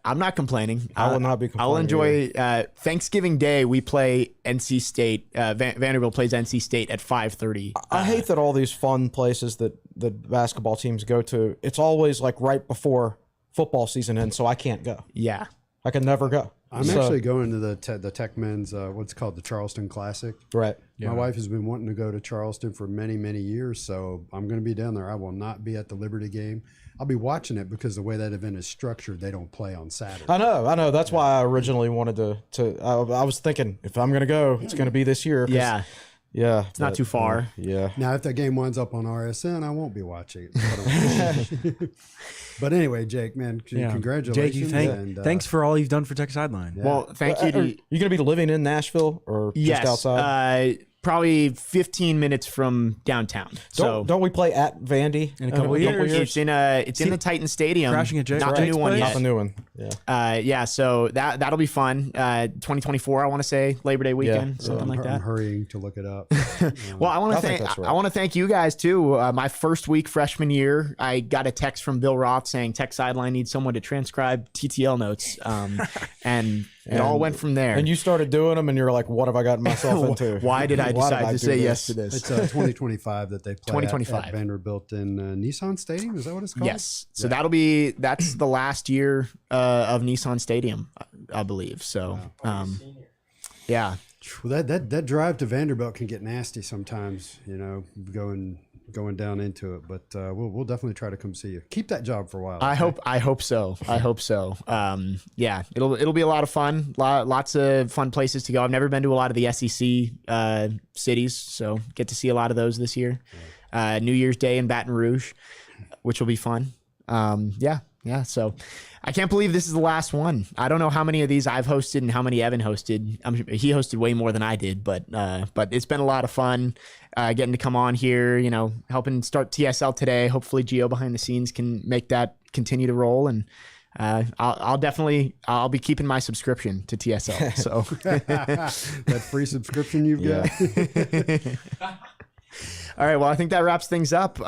I'm not complaining. I will not be complaining. I'll enjoy Thanksgiving Day. We play NC State. Vanderbilt plays NC State at 5:30. I hate that all these fun places that the basketball teams go to, it's always like right before football season ends, so I can't go. Yeah. I can never go. I'm So- actually going to the Tech Men's what's called the Charleston Classic. right. My wife has been wanting to go to Charleston for many, many years, so I'm going to be down there. I will not be at the Liberty game. I'll be watching it because the way that event is structured, they don't play on Saturday. I know. That's why I originally wanted to. I was thinking if I'm going to go, it's going to be this year. 'cause- Yeah. Yeah. It's not too far. Yeah. Now, if that game winds up on RSN, I won't be watching it. But anyway, Jake, man, congratulations. Jake, you thanks for all you've done for Tech Sideline. Well, thank you. Are you going to be living in Nashville or Yes. just outside? Probably 15 minutes from downtown. So Don't we play at Vandy In a couple of years? it's in the Titan Stadium. Crashing at Jake's not the new one place? Not yet. the new one. Yeah. Yeah, so that'll be fun. 2024, I want to say Labor Day weekend, Yeah. something like I'm that. hurrying to look it up. Well, I want I to think thank that's right. I want to thank you guys too. My first week freshman year, I got a text from Bill Roth saying Tech Sideline needs someone to transcribe TTL notes, and it all went from there. And you started doing them, and you're like, "What have I gotten myself into? Why did I Why decide to do say this?" yes to this? It's 2025 that they play 2025. at Vanderbilt in Nissan Stadium. Is that what it's called? Yes. So that's the last year of Nissan Stadium, I believe. So, yeah. Well, that drive to Vanderbilt can get nasty sometimes, going down into it. But we'll definitely try to come see you. Keep that job for a while. I hope so. I hope so. Yeah, it'll be a lot of fun. Lots of fun places to go. I've never been to a lot of the SEC cities, so get to see a lot of those this year. New Year's Day in Baton Rouge, which will be fun. Yeah. So I can't believe this is the last one. I don't know how many of these I've hosted and how many Evan hosted. He hosted way more than I did, but it's been a lot of fun getting to come on here, helping start TSL today. Hopefully Gio behind the scenes can make that continue to roll. And I'll be keeping my subscription to TSL. So that free subscription you've got. All right, well, I think that wraps things up.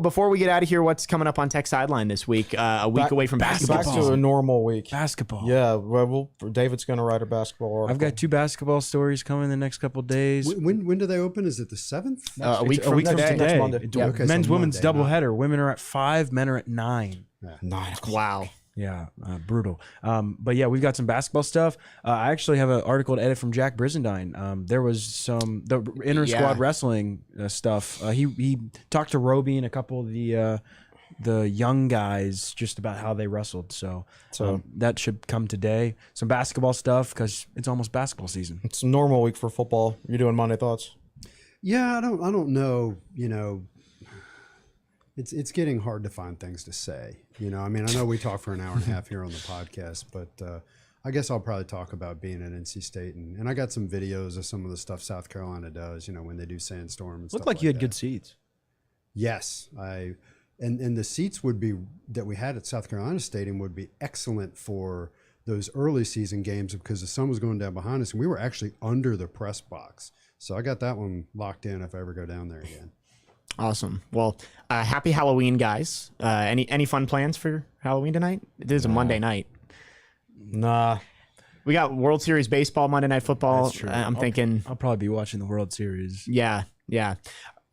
Before we get out of here, what's coming up on Tech Sideline this week? A week away from basketball. Back to a normal week. Basketball. Yeah, well, David's going to write a basketball article. I've got 2 basketball stories coming in the next couple of days. When do they open? Is it the 7th? A week It's a from week from today. next Monday. It- Yeah, okay, so men's, women's Monday, doubleheader. Women are at 5, men are at 9. 9 o'clock. Wow. Yeah, brutal. But yeah, we've got some basketball stuff. I actually have an article to edit from Jack Brizendine. There was the inter squad wrestling stuff. He talked to Roby and a couple of the the young guys just about how they wrestled. So that should come today. Some basketball stuff because it's almost basketball season. It's a normal week for football. You're doing Monday Thoughts? Yeah, I don't know. It's getting hard to find things to say. I know we talk for an hour and a half here on the podcast, but I guess I'll probably talk about being at NC State, and I got some videos of some of the stuff South Carolina does. When they do Sandstorm and stuff. Looked like you had that. good seats. Yes, and the seats that we had at South Carolina Stadium would be excellent for those early season games because the sun was going down behind us, and we were actually under the press box. So I got that one locked in if I ever go down there again. Awesome. Well, happy Halloween, guys. Any fun plans for Halloween tonight? It is a Monday night. Nah. We got World Series baseball, Monday Night Football. That's true. I'm thinking. I'll probably be watching the World Series. Yeah.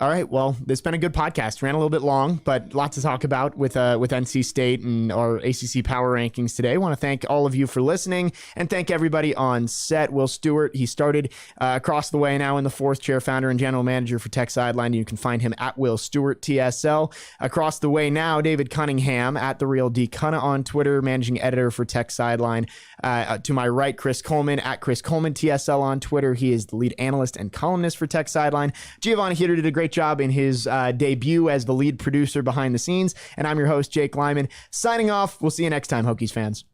All right. Well, it's been a good podcast. Ran a little bit long, but lots to talk about with NC State and our ACC Power Rankings today. I want to thank all of you for listening and thank everybody on set. Will Stewart, he started across the way now in the fourth chair, founder and general manager for Tech Sideline. You can find him at Will Stewart TSL. Across the way now, David Cunningham at The Real D Cunna on Twitter, managing editor for Tech Sideline. To my right, Chris Coleman at Chris Coleman TSL on Twitter. He is the lead analyst and columnist for Tech Sideline. Giovanni Hitter did a great job in his debut as the lead producer behind the scenes. And I'm your host, Jake Lyman, signing off. We'll see you next time, Hokies fans.